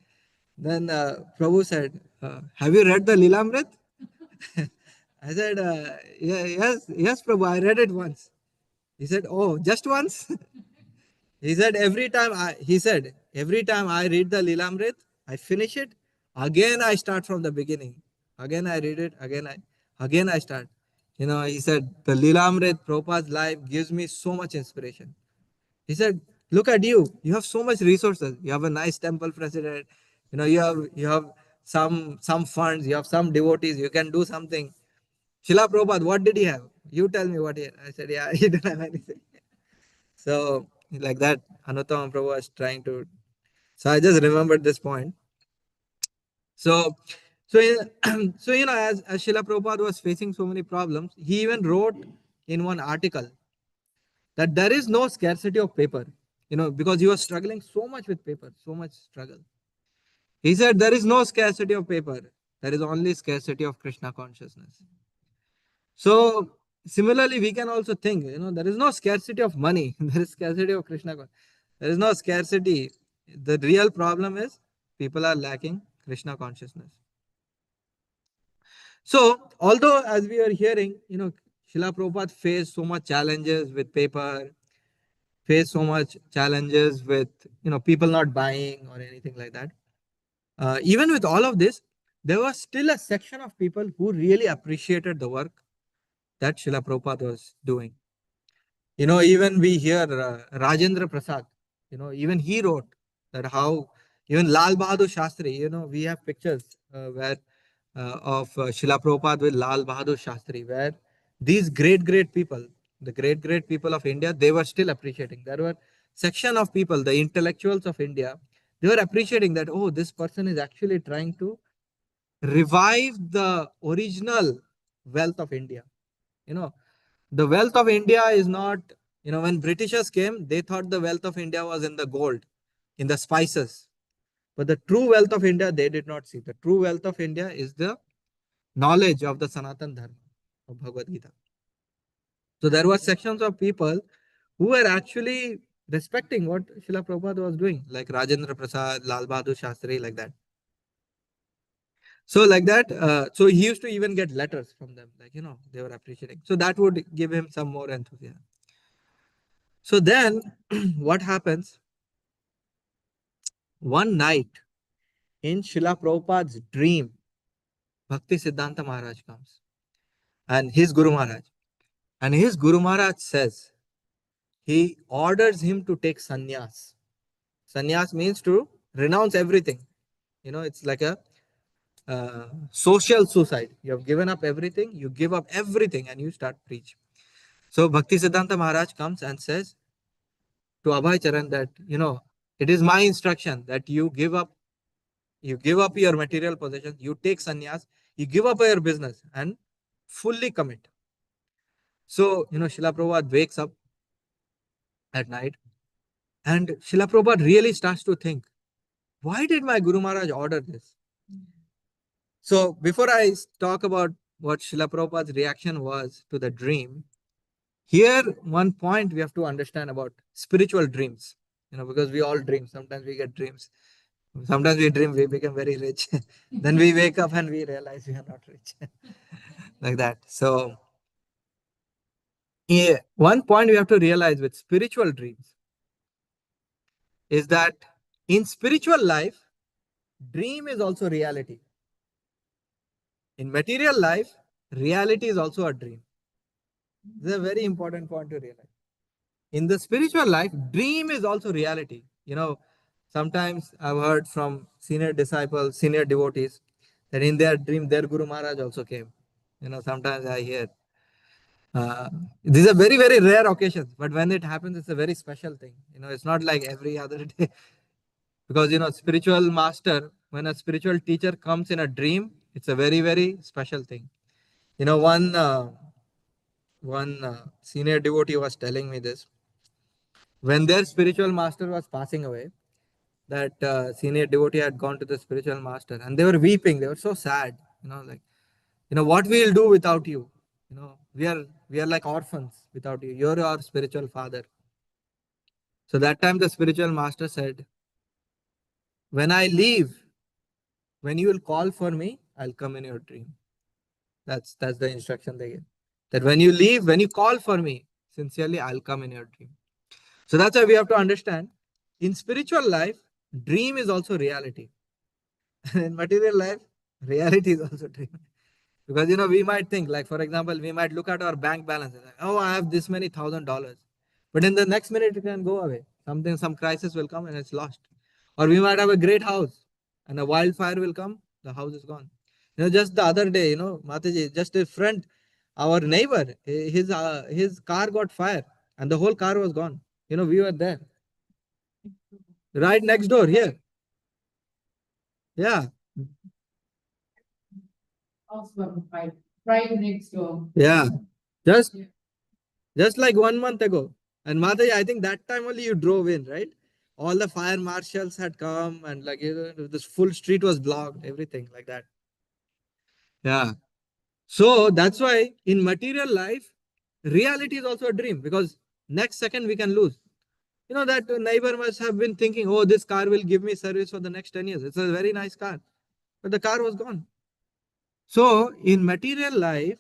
Then Prabhu said, have you read the Lilamrit? I said, yes, Prabhu, I read it once. He said, oh, just once? He said, every time I read the Lilamrit, I finish it. Again, I start from the beginning. Again, I read it. Again, I start. He said, the Lilamrit, Prabhupada's life gives me so much inspiration. He said, look at you. You have so much resources. You have a nice temple president. You have some funds. You have some devotees. You can do something. Srila Prabhupada, what did he have? You tell me what he had. I said, yeah, he didn't have anything. So like that, Anuttama Prabhu was trying to. So I just remembered this point. So, as Srila Prabhupada was facing so many problems, he even wrote in one article that there is no scarcity of paper. Because he was struggling so much with paper, so much struggle. He said there is no scarcity of paper. There is only scarcity of Krishna consciousness. So similarly, we can also think, there is no scarcity of money. There is scarcity of Krishna. There is no scarcity. The real problem is people are lacking Krishna consciousness. So although as we are hearing, Srila Prabhupada faced so much challenges with paper, faced so much challenges with, people not buying or anything like that. Even with all of this, there was still a section of people who really appreciated the work that Srila Prabhupada was doing. Even we hear Rajendra Prasad, even he wrote that how even Lal Bahadur Shastri, we have pictures where of Srila Prabhupada with Lal Bahadur Shastri, where these great people, the great people of India, they were still appreciating. There were section of people, the intellectuals of India, they were appreciating that, oh, this person is actually trying to revive the original wealth of India. The wealth of India is not, when Britishers came, they thought the wealth of India was in the gold, in the spices. But the true wealth of India, they did not see. The true wealth of India is the knowledge of the Sanatan Dharma of Bhagavad Gita. So there were sections of people who were actually respecting what Srila Prabhupada was doing, like Rajendra Prasad, Lal Bahadur Shastri, like that. So like that, so he used to even get letters from them, like, they were appreciating. So that would give him some more enthusiasm. So then what happens? One night in Srila Prabhupada's dream, Bhakti Siddhanta Maharaj comes and his Guru Maharaj. And his Guru Maharaj says, he orders him to take sannyas. Sannyas means to renounce everything. It's like a social suicide. You have given up everything, you give up everything and you start preach. So Bhakti Siddhanta Maharaj comes and says to Abhay Charan that, it is my instruction that you give up your material possessions, you take sannyas, you give up your business and fully commit. So, Srila Prabhupada wakes up at night and Srila Prabhupada really starts to think, why did my Guru Maharaj order this? So, before I talk about what Srila Prabhupada's reaction was to the dream, here one point we have to understand about spiritual dreams, because we all dream. Sometimes we get dreams. Sometimes we dream we become very rich. Then we wake up and we realize we are not rich. Like that. So, yeah, one point we have to realize with spiritual dreams is that in spiritual life, dream is also reality. In material life, reality is also a dream. This is a very important point to realize. In the spiritual life, dream is also reality. Sometimes I've heard from senior disciples, senior devotees, that in their dream, their Guru Maharaj also came. Sometimes I hear. These are very, very rare occasions, but when it happens, it's a very special thing. It's not like every other day. Because, spiritual master, when a spiritual teacher comes in a dream, it's a very, very special thing. One one senior devotee was telling me this. When their spiritual master was passing away, that senior devotee had gone to the spiritual master and they were weeping. They were so sad, like, what we'll do without you. We are like orphans without you. You're our spiritual father. So that time the spiritual master said, when I leave, when you will call for me, I'll come in your dream. That's the instruction they gave. That when you leave, when you call for me, sincerely, I'll come in your dream. So that's why we have to understand in spiritual life, dream is also reality. And in material life, reality is also dream. Because we might think, like for example, we might look at our bank balance and like, oh, I have this many $1,000. But in the next minute it can go away. Some crisis will come and it's lost. Or we might have a great house and a wildfire will come, the house is gone. Just the other day, Mataji, just a friend, our neighbor, his car got fire and the whole car was gone. We were there. Right next door here. Yeah. Right next door. Yeah. Just just like 1 month ago. And Mataji, I think that time only you drove in, right? All the fire marshals had come and like this full street was blocked, everything like that. Yeah. So that's why in material life, reality is also a dream because next second we can lose. That neighbor must have been thinking, oh, this car will give me service for the next 10 years. It's a very nice car. But the car was gone. So in material life,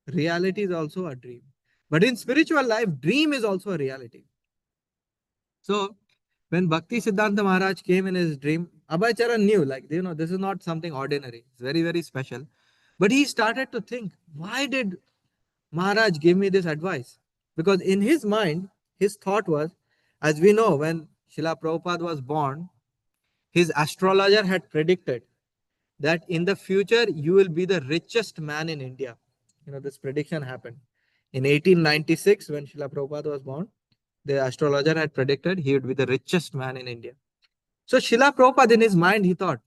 reality is also a dream. But in spiritual life, dream is also a reality. So when Bhakti Siddhanta Maharaj came in his dream, Abhay Charan knew, like, this is not something ordinary. It's very, very special. But he started to think, why did Maharaj give me this advice? Because in his mind, his thought was, as we know, when Srila Prabhupada was born, his astrologer had predicted that in the future you will be the richest man in India. This prediction happened. In 1896, when Srila Prabhupada was born, the astrologer had predicted he would be the richest man in India. So Srila Prabhupada in his mind, he thought,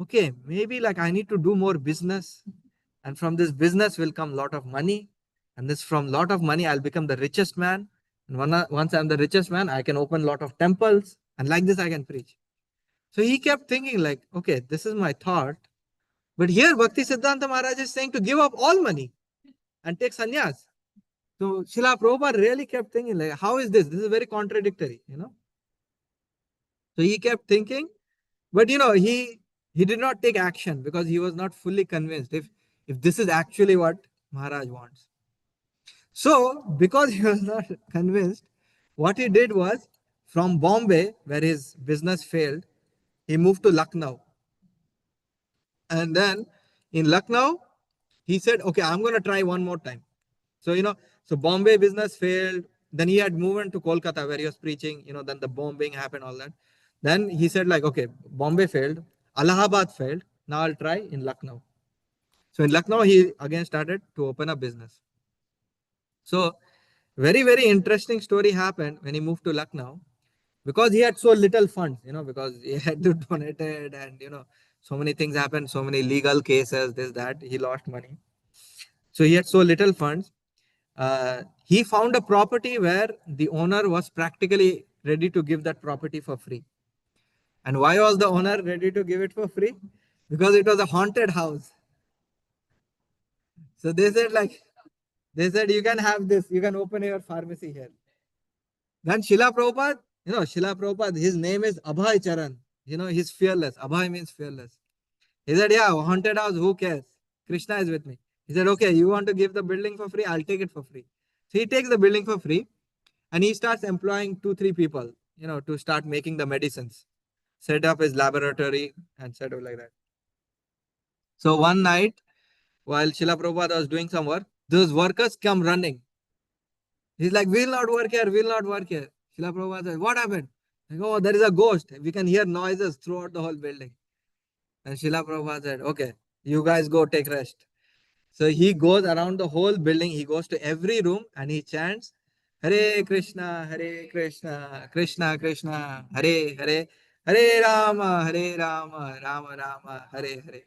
okay, maybe like I need to do more business. And from this business will come a lot of money. And this from lot of money, I'll become the richest man. And once I'm the richest man, I can open a lot of temples. And like this, I can preach. So he kept thinking like, okay, this is my thought. But here Bhakti Siddhanta Maharaj is saying to give up all money and take sannyas. So Srila Prabhupada really kept thinking like, how is this? This is very contradictory. So he kept thinking, but he did not take action because he was not fully convinced if this is actually what Maharaj wants. So because he was not convinced, what he did was from Bombay, where his business failed, he moved to Lucknow. And then in Lucknow, he said, okay, I'm going to try one more time. So Bombay business failed. Then he had moved into Kolkata where he was preaching, then the bombing happened, all that. Then he said like, okay, Bombay failed, Allahabad failed. Now I'll try in Lucknow. So in Lucknow, he again started to open a business. So very, very interesting story happened when he moved to Lucknow because he had so little funds, because he had to donate it and, so many things happened, so many legal cases, this, that, he lost money. So he had so little funds. He found a property where the owner was practically ready to give that property for free. And why was the owner ready to give it for free? Because it was a haunted house. So they said, you can have this, you can open your pharmacy here. Then Srila Prabhupada, his name is Abhay Charan. He's fearless. Abhay means fearless. He said, yeah, haunted house, who cares? Krishna is with me. He said, okay, you want to give the building for free? I'll take it for free. So he takes the building for free and he starts employing 2-3 people, to start making the medicines, set up his laboratory and set up like that. So one night, while Srila Prabhupada was doing some work, those workers come running. He's like, we'll not work here, we'll not work here. Srila Prabhupada says, what happened? Like, oh, there is a ghost. We can hear noises throughout the whole building. And Srila Prabhupada said, okay, you guys go take rest. So he goes around the whole building. He goes to every room and he chants, Hare Krishna, Krishna Krishna, Hare Hare, Hare Rama, Rama Rama, Hare Hare.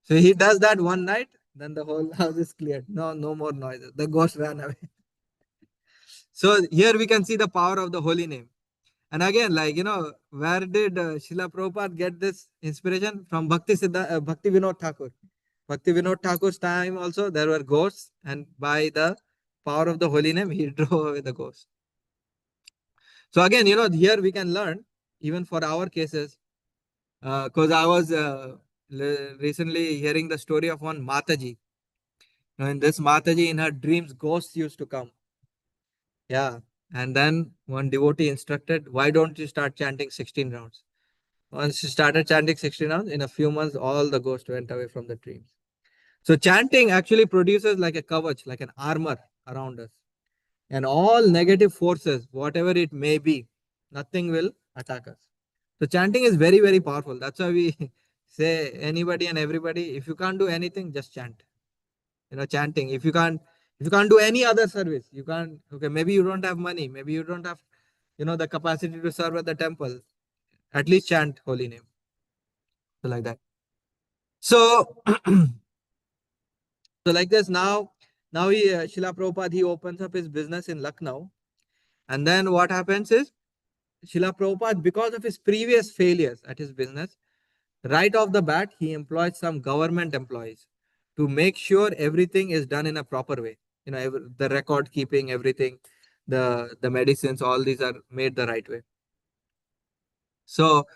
So he does that one night Then the whole house is cleared. No, no more noises. The ghost ran away. So here we can see the power of the holy name. And again, like, where did Srila Prabhupada get this inspiration? From Bhakti Vinod Thakur. Bhakti Vinod Thakur's time also, there were ghosts, and by the power of the holy name, he drove away the ghosts. So again, here we can learn, even for our cases, because I was recently hearing the story of one Mataji. In this Mataji, in her dreams, ghosts used to come. Yeah. And then one devotee instructed, why don't you start chanting 16 rounds? Once she started chanting 16 rounds, in a few months, all the ghosts went away from the dreams. So chanting actually produces like a kavach, like an armor around us. And all negative forces, whatever it may be, nothing will attack us. So chanting is very, very powerful. That's why we say anybody and everybody, if you can't do anything, just chant. Chanting. If you can't do any other service, you can't, okay, maybe you don't have money, maybe you don't have, the capacity to serve at the temple, at least chant holy name. So like that. So, so like this now Srila Prabhupada, he opens up his business in Lucknow. And then what happens is, Srila Prabhupada, because of his previous failures at his business, right off the bat, he employs some government employees to make sure everything is done in a proper way. The record keeping, everything, the medicines, all these are made the right way. So,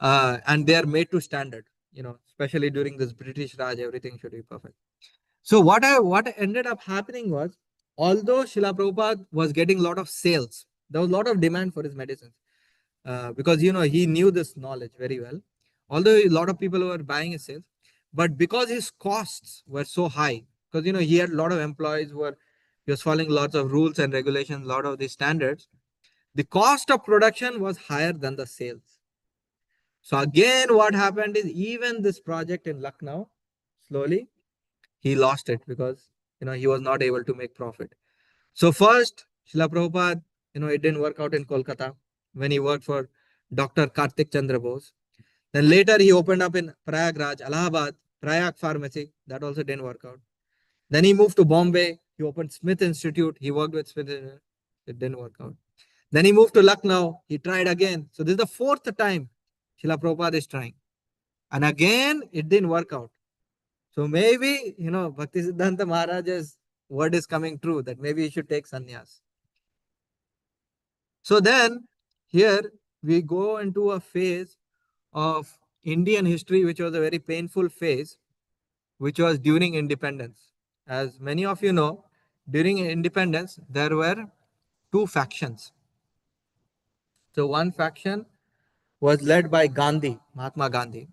and they are made to standard, especially during this British Raj, everything should be perfect. So what ended up happening was, although Srila Prabhupada was getting a lot of sales, there was a lot of demand for his medicines. Because he knew this knowledge very well. Although a lot of people were buying his sales, but because his costs were so high, because he had a lot of employees he was following lots of rules and regulations, a lot of these standards, the cost of production was higher than the sales. So again, what happened is, even this project in Lucknow, slowly he lost it, because he was not able to make profit. So first, Srila Prabhupada, it didn't work out in Kolkata when he worked for Dr. Kartik Chandra Bose. Then later he opened up in Prayagraj, Allahabad, Prayag Pharmacy. That also didn't work out. Then he moved to Bombay. He opened Smith Institute. He worked with Smith Institute. It didn't work out. Then he moved to Lucknow. He tried again. So this is the fourth time Srila Prabhupada is trying. And again, it didn't work out. So maybe, Bhakti Siddhanta Maharaj's word is coming true, that maybe he should take sannyas. So then here we go into a phase of Indian history, which was a very painful phase, which was during independence. As many of you know, during independence, there were two factions. So one faction was led by Gandhi, Mahatma Gandhi.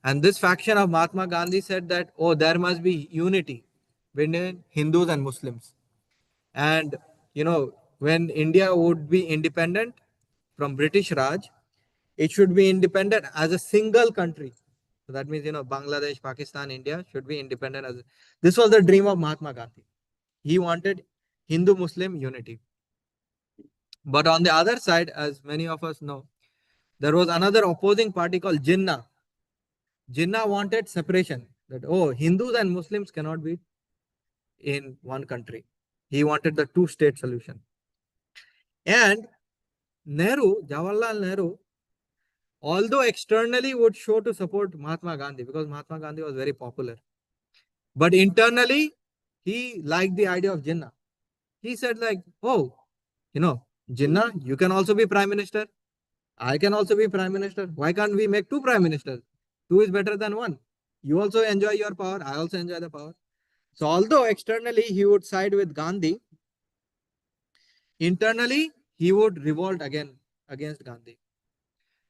And this faction of Mahatma Gandhi said that, oh, there must be unity between Hindus and Muslims. And, when India would be independent from British Raj, it should be independent as a single country. So that means, Bangladesh, Pakistan, India should be independent this was the dream of Mahatma Gandhi. He wanted Hindu-Muslim unity. But on the other side, as many of us know, there was another opposing party called Jinnah. Jinnah wanted separation. That, oh, Hindus and Muslims cannot be in one country. He wanted the two-state solution. And Jawaharlal Nehru, although externally would show to support Mahatma Gandhi, because Mahatma Gandhi was very popular, but internally, he liked the idea of Jinnah. He said like, oh, Jinnah, you can also be prime minister. I can also be prime minister. Why can't we make two prime ministers? Two is better than one. You also enjoy your power. I also enjoy the power. So although externally he would side with Gandhi, internally he would revolt again against Gandhi.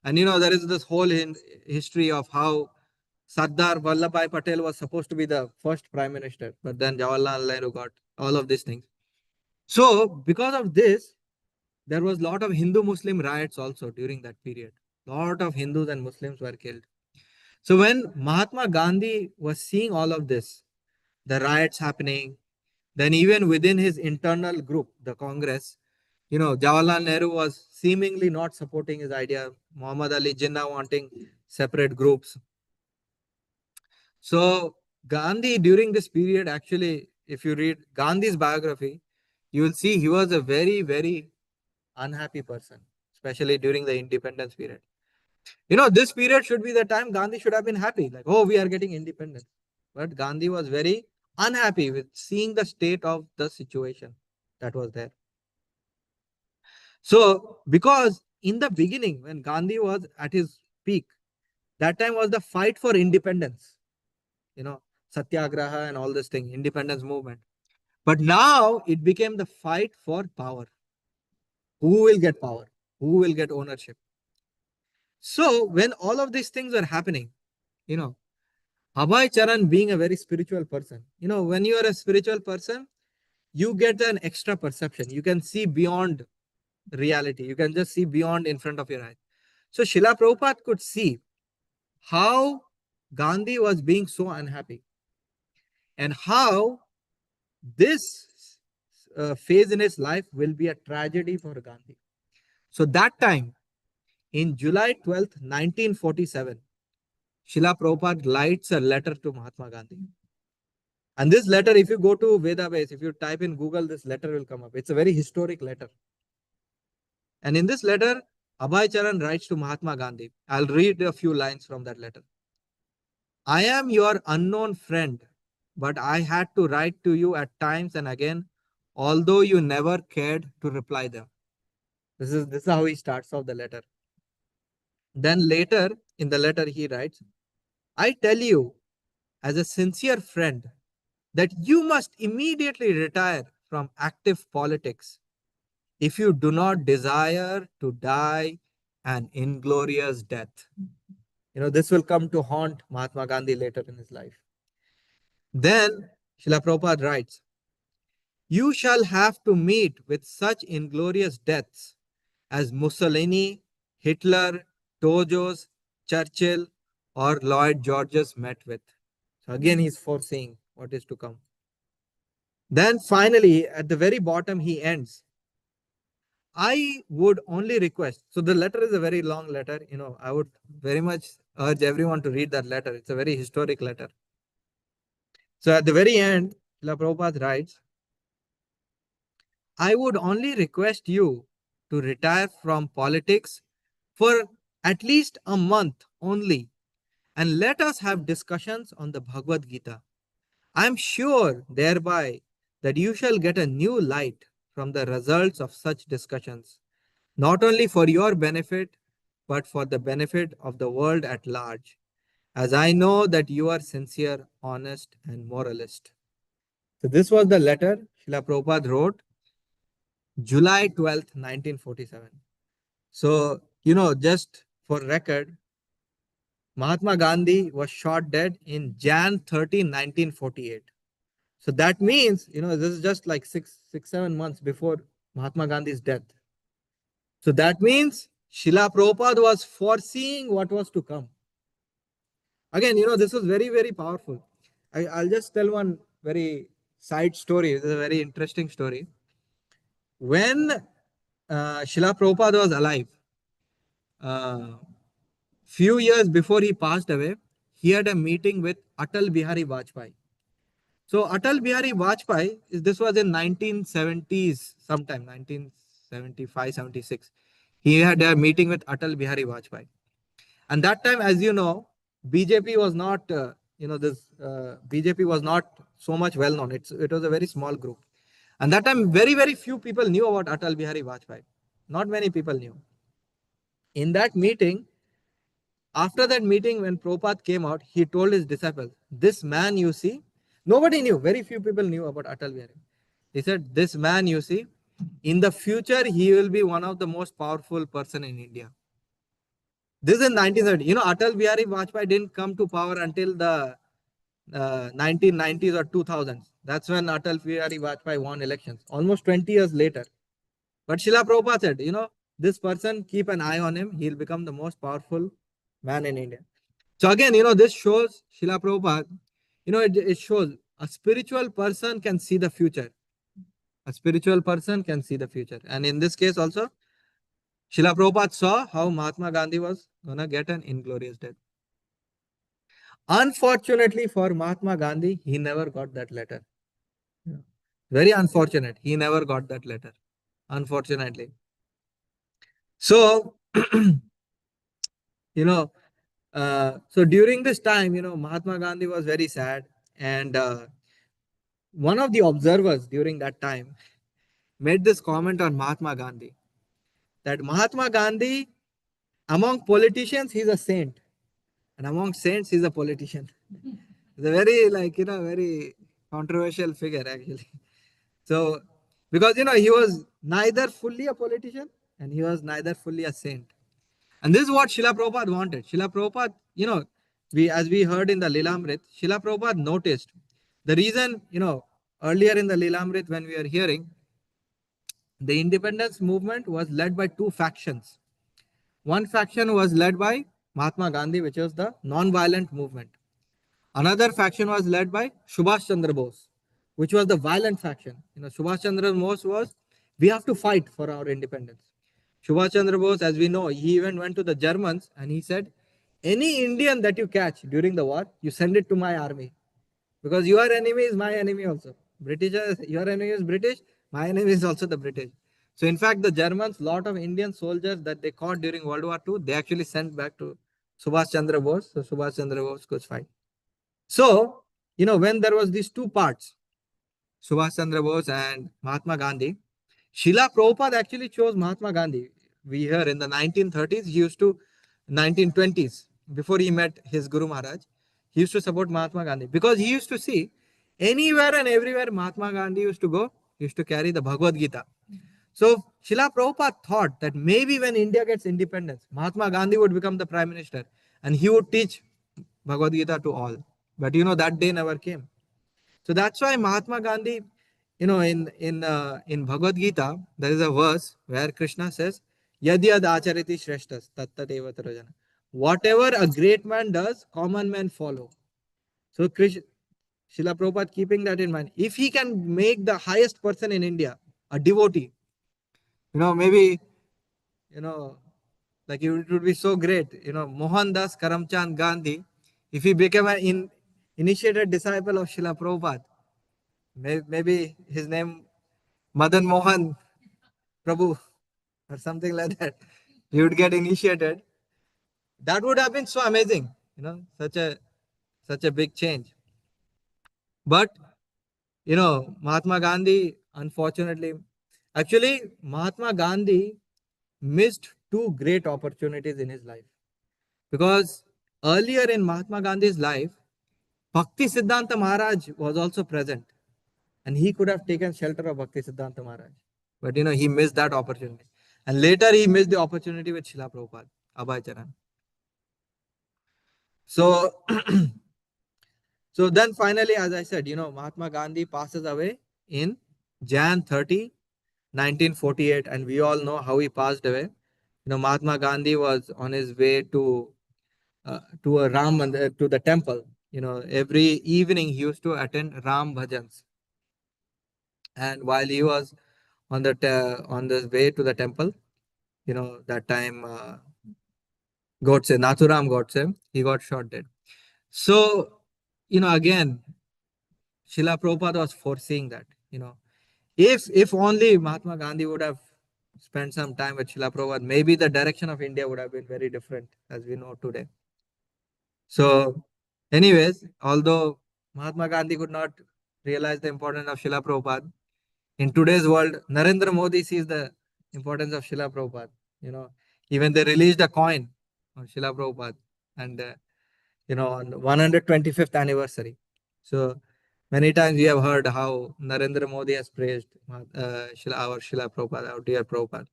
And there is this whole history of how Sardar Vallabhbhai Patel was supposed to be the first prime minister, but then Jawaharlal Nehru got all of these things. So because of this, there was a lot of Hindu-Muslim riots also during that period. A lot of Hindus and Muslims were killed. So when Mahatma Gandhi was seeing all of this, the riots happening, then even within his internal group, the Congress, Jawaharlal Nehru was seemingly not supporting his idea. Muhammad Ali Jinnah wanting separate groups. So Gandhi during this period, actually, if you read Gandhi's biography, you will see he was a very, very unhappy person, especially during the independence period. This period should be the time Gandhi should have been happy, like, oh, we are getting independence. But Gandhi was very unhappy with seeing the state of the situation that was there. So, because in the beginning, when Gandhi was at his peak, that time was the fight for independence, Satyagraha and all this thing, independence movement. But now it became the fight for power. Who will get power? Who will get ownership? So, when all of these things are happening, you know, Abhay Charan being a very spiritual person, when you are a spiritual person, you get an extra perception. You can see beyond reality. You can just see beyond in front of your eyes. So Srila Prabhupada could see how Gandhi was being so unhappy and how this phase in his life will be a tragedy for Gandhi. So that time, in July 12th, 1947, Srila Prabhupada writes a letter to Mahatma Gandhi. And this letter, if you go to Vedabase, if you type in Google, this letter will come up. It's a very historic letter. And in this letter, Abhay Charan writes to Mahatma Gandhi. I'll read a few lines from that letter. I am your unknown friend, but I had to write to you at times and again, although you never cared to reply them. This is how he starts off the letter. Then later in the letter he writes, I tell you as a sincere friend that you must immediately retire from active politics if you do not desire to die an inglorious death. This will come to haunt Mahatma Gandhi later in his life. Then Srila Prabhupada writes, you shall have to meet with such inglorious deaths as Mussolini, Hitler, Tojos, Churchill, or Lloyd Georges met with. So again, he's foreseeing what is to come. Then finally, at the very bottom, he ends. I would only request. So the letter is a very long letter. I would very much urge everyone to read that letter. It's a very historic letter. So at the very end, Srila Prabhupada writes, I would only request you to retire from politics for at least a month only and let us have discussions on the Bhagavad Gita. I am sure thereby that you shall get a new light from the results of such discussions, not only for your benefit, but for the benefit of the world at large, as I know that you are sincere, honest, and moralist. So this was the letter Srila Prabhupada wrote July 12th, 1947. So, just for record, Mahatma Gandhi was shot dead in Jan 13, 1948. So that means, this is just like 7 months before Mahatma Gandhi's death. So that means Srila Prabhupada was foreseeing what was to come. Again, this was very, very powerful. I'll just tell one very side story. This is a very interesting story. When Srila Prabhupada was alive, few years before he passed away, he had a meeting with Atal Bihari Vajpayee. So Atal Bihari Vajpayee, this was in 1970s, sometime 1975, 76. He had a meeting with Atal Bihari Vajpayee. And that time, as you know, BJP was not, BJP was not so much well known. It was a very small group. And that time, very, very few people knew about Atal Bihari Vajpayee. Not many people knew. In that meeting, after that meeting, when Prabhupada came out, he told his disciples, this man you see, nobody knew, very few people knew about Atal Bihari. He said, this man you see, in the future, he will be one of the most powerful person in India. This is in 1970. Atal Bihari Vajpayee didn't come to power until the 1990s or 2000s. That's when Atal Bihari Vajpayee won elections, almost 20 years later. But Srila Prabhupada said, this person, keep an eye on him. He'll become the most powerful man in India. So again, this shows Srila Prabhupada, it shows a spiritual person can see the future. A spiritual person can see the future. And in this case also, Srila Prabhupada saw how Mahatma Gandhi was going to get an inglorious death. Unfortunately for Mahatma Gandhi, he never got that letter. Yeah. Very unfortunate. He never got that letter. Unfortunately. So, you know, so during this time, Mahatma Gandhi was very sad. And one of the observers during that time made this comment on Mahatma Gandhi, that Mahatma Gandhi, among politicians, he's a saint. And among saints, he's a politician. It's a very, very controversial figure, actually. So, because, he was neither fully a politician and he was neither fully a saint. And this is what Srila Prabhupada wanted. Srila Prabhupada, as we heard in the Lilamrita, Srila Prabhupada noticed the reason, earlier in the Lilamrita, when we are hearing, the independence movement was led by two factions. One faction was led by Mahatma Gandhi, which was the non-violent movement. Another faction was led by Subhash Chandra Bose, which was the violent faction. Subhash Chandra Bose was, we have to fight for our independence. Subhash Chandra Bose, as we know, he even went to the Germans and he said, any Indian that you catch during the war, you send it to my army. Because your enemy is my enemy also. Your enemy is British, my enemy is also the British. So in fact, the Germans, lot of Indian soldiers that they caught during World War II, they actually sent back to Subhash Chandra Bose. So Subhash Chandra Bose could fight. So, when there was these two parts, Subhash Chandra Bose and Mahatma Gandhi, Srila Prabhupada actually chose Mahatma Gandhi. We hear in the 1930s, he used to, 1920s, before he met his Guru Maharaj, he used to support Mahatma Gandhi because he used to see anywhere and everywhere Mahatma Gandhi used to go, he used to carry the Bhagavad Gita. So Srila Prabhupada thought that maybe when India gets independence, Mahatma Gandhi would become the prime minister and he would teach Bhagavad Gita to all. But that day never came. So that's why Mahatma Gandhi, in Bhagavad Gita, there is a verse where Krishna says, Yad yad achariti shreshtas tattat eva tarajana. Whatever a great man does, common men follow. So Krishna, Srila Prabhupada keeping that in mind, if he can make the highest person in India a devotee, maybe, you know, like it would be so great, Mohandas Karamchand Gandhi, if he became an initiated disciple of Srila Prabhupada, maybe his name Madan Mohan Prabhu or something like that, he would get initiated. That would have been so amazing, such a big change. But Mahatma Gandhi, unfortunately, actually Mahatma Gandhi missed two great opportunities in his life. Because earlier in Mahatma Gandhi's life, Bhakti Siddhanta Maharaj was also present. And he could have taken shelter of Bhakti Siddhanta Maharaj. But he missed that opportunity. And later he missed the opportunity with Srila Prabhupada, Abhay Charan. So, so then finally, as I said, Mahatma Gandhi passes away in Jan 30, 1948. And we all know how he passed away. Mahatma Gandhi was on his way to a Ram Mandir, to the temple. Every evening he used to attend Ram Bhajans. And while he was on the way to the temple, that time Godse, Nathuram Godse, he got shot dead. So, again, Srila Prabhupada was foreseeing that, if only Mahatma Gandhi would have spent some time with Srila Prabhupada, maybe the direction of India would have been very different as we know today. So, anyways, although Mahatma Gandhi could not realize the importance of Srila Prabhupada, in today's world, Narendra Modi sees the importance of Srila Prabhupada. Even they released a coin on Srila Prabhupada and, on 125th anniversary. So many times we have heard how Narendra Modi has praised our Srila Prabhupada, our dear Prabhupada.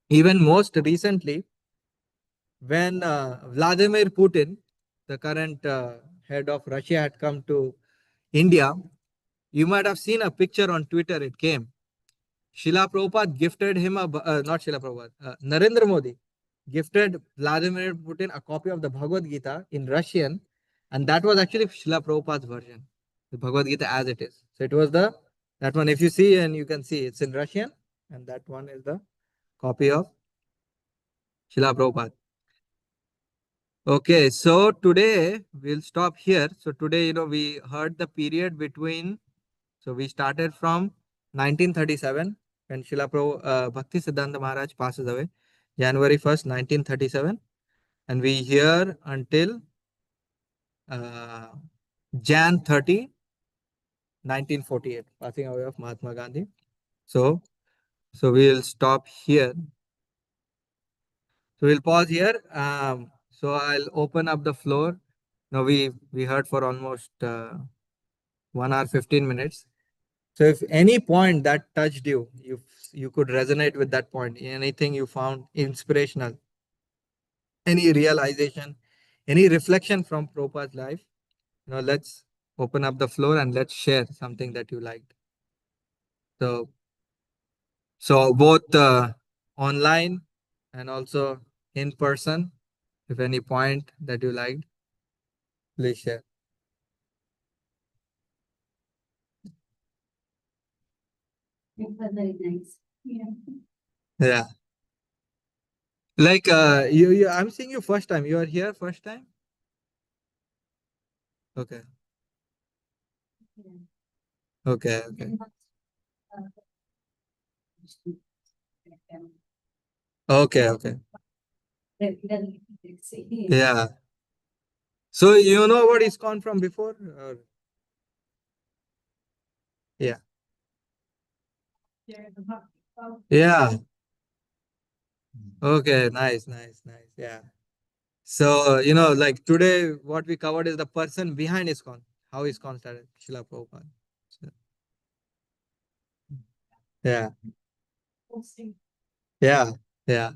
Even most recently, when Vladimir Putin, the current head of Russia, had come to India, you might have seen a picture on Twitter. It came. Srila Prabhupada gifted him not Srila Prabhupada, Narendra Modi gifted Vladimir Putin a copy of the Bhagavad Gita in Russian, and that was actually Srila Prabhupada's version, the Bhagavad Gita as it is. So it was that one. If you see, and you can see, it's in Russian, and that one is the copy of Srila Prabhupada. Okay, so today we'll stop here. So today, we heard the period between, so we started from 1937 when Bhakti Siddhanta Maharaj passes away, January 1st, 1937. And we here until uh, Jan 30, 1948, passing away of Mahatma Gandhi. So we'll stop here. So we'll pause here. So I'll open up the floor. Now we heard for almost 1 hour 15 minutes. So if any point that touched you, you could resonate with that point. Anything you found inspirational, any realization, any reflection from Prabhupada's life, let's open up the floor and let's share something that you liked. So both online and also in person, if any point that you liked, please share. It was very nice. Yeah. Yeah. Like I'm seeing you first time. You are here first time? Okay. Okay. Okay. Okay. Okay. Yeah. So you know what ISKCON from before? Or... Yeah. Yeah. Okay. Nice. Nice. Nice. Yeah. So like today, what we covered is the person behind ISKCON. How ISKCON started. Srila Prabhupada. So, yeah. Yeah. Yeah.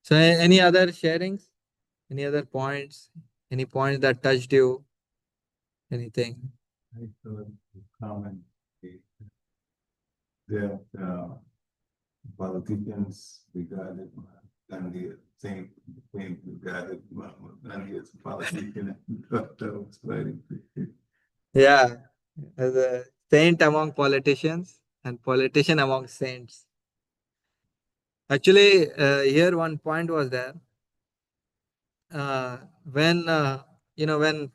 So any other sharings? Any other points? Any points that touched you? Anything? I could comment that politicians regarded Gandhi same regarded Gandhi as a politician. That was very Yeah. As a saint among politicians and politician among saints. Actually, here one point was there. When when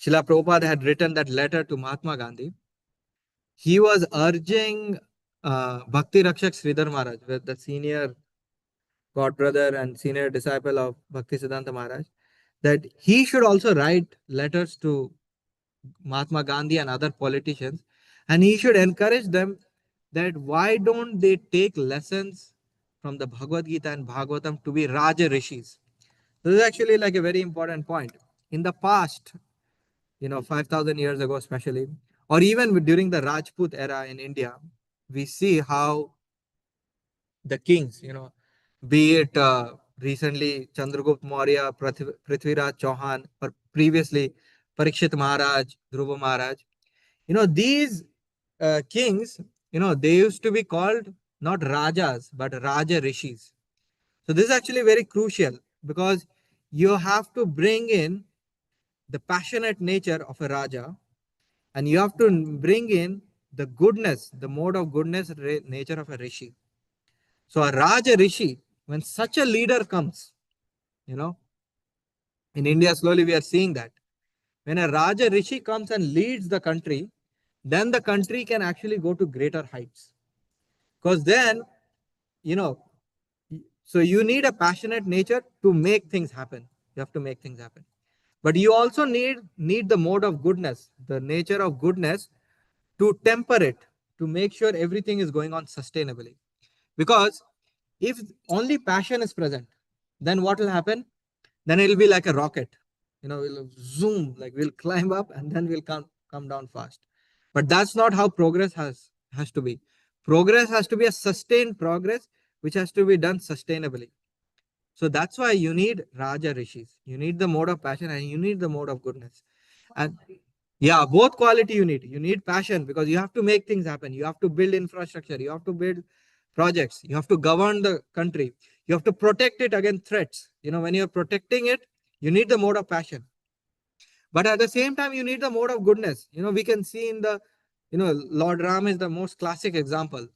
Srila Prabhupada had written that letter to Mahatma Gandhi, he was urging Bhakti Rakshak Sridhar Maharaj, with the senior god brother and senior disciple of Bhakti Siddhanta Maharaj, that he should also write letters to Mahatma Gandhi and other politicians, and he should encourage them that why don't they take lessons from the Bhagavad Gita and Bhagavatam to be Raja Rishis. This is actually like a very important point. In the past, 5,000 years ago, especially, or even during the Rajput era in India, we see how the kings, be it recently Chandragupta Maurya, Prithviraj Chauhan, or previously Parikshit Maharaj, Dhruva Maharaj, these kings, they used to be called not Rajas, but Raja Rishis. So this is actually very crucial because you have to bring in the passionate nature of a Raja, and you have to bring in the goodness, the mode of goodness nature of a Rishi. So a Raja Rishi, when such a leader comes, you know, in India slowly we are seeing that. When a Raja Rishi comes and leads the country, then the country can actually go to greater heights. Because then, you know, so you need a passionate nature to make things happen. You have to make things happen. But you also need the mode of goodness, the nature of goodness to temper it, to make sure everything is going on sustainably. Because if only passion is present, then what will happen? Then it'll be like a rocket. We'll zoom, like we'll climb up and then we'll come down fast. But that's not how progress has to be. Progress has to be a sustained progress, which has to be done sustainably. So that's why you need Raja Rishis. You need the mode of passion and you need the mode of goodness. And yeah, both quality you need. You need passion because you have to make things happen. You have to build infrastructure. You have to build projects. You have to govern the country. You have to protect it against threats. When you're protecting it, you need the mode of passion. But at the same time, you need the mode of goodness. We can see in the, Lord Ram is the most classic example.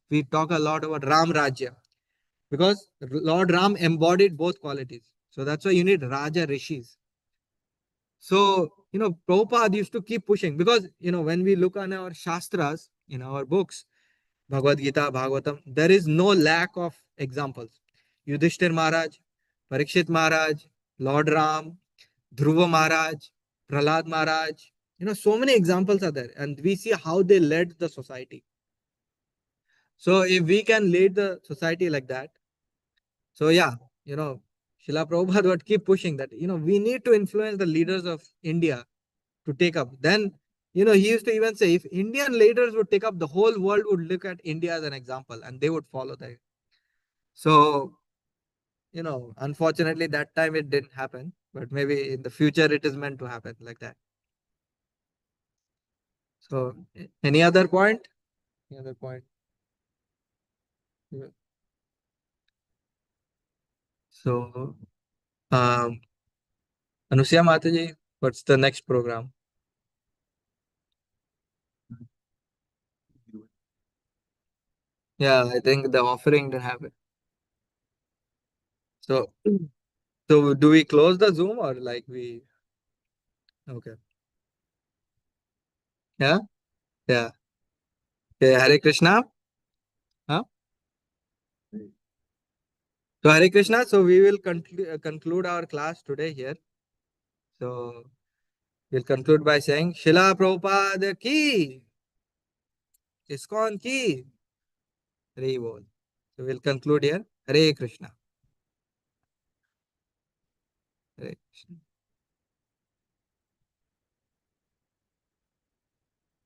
We talk a lot about Ram Rajya because Lord Ram embodied both qualities. So that's why you need Raja Rishis. So, Prabhupada used to keep pushing because, when we look on our Shastras, in our books, Bhagavad Gita, Bhagavatam, there is no lack of examples. Yudhishthir Maharaj, Parikshit Maharaj, Lord Ram, Dhruva Maharaj, Prahlad Maharaj, so many examples are there. And we see how they led the society. So if we can lead the society like that, so yeah, Srila Prabhupada would keep pushing that, we need to influence the leaders of India to take up. Then, he used to even say, if Indian leaders would take up, the whole world would look at India as an example and they would follow that. So, unfortunately, that time it didn't happen, but maybe in the future it is meant to happen like that. So, any other point? Any other point? Yeah. So, Anusuya Mataji, what's the next program? Yeah, I think the offering didn't happen. So, so do we close the Zoom or like we? Okay. Yeah. Yeah. Okay. Hare Krishna. Huh? So Hare Krishna. So we will conclude our class today here. So we'll conclude by saying Srila Prabhupada ki, ISKCON ki. Hare Bol. So we'll conclude here. Hare Krishna. Hare Krishna.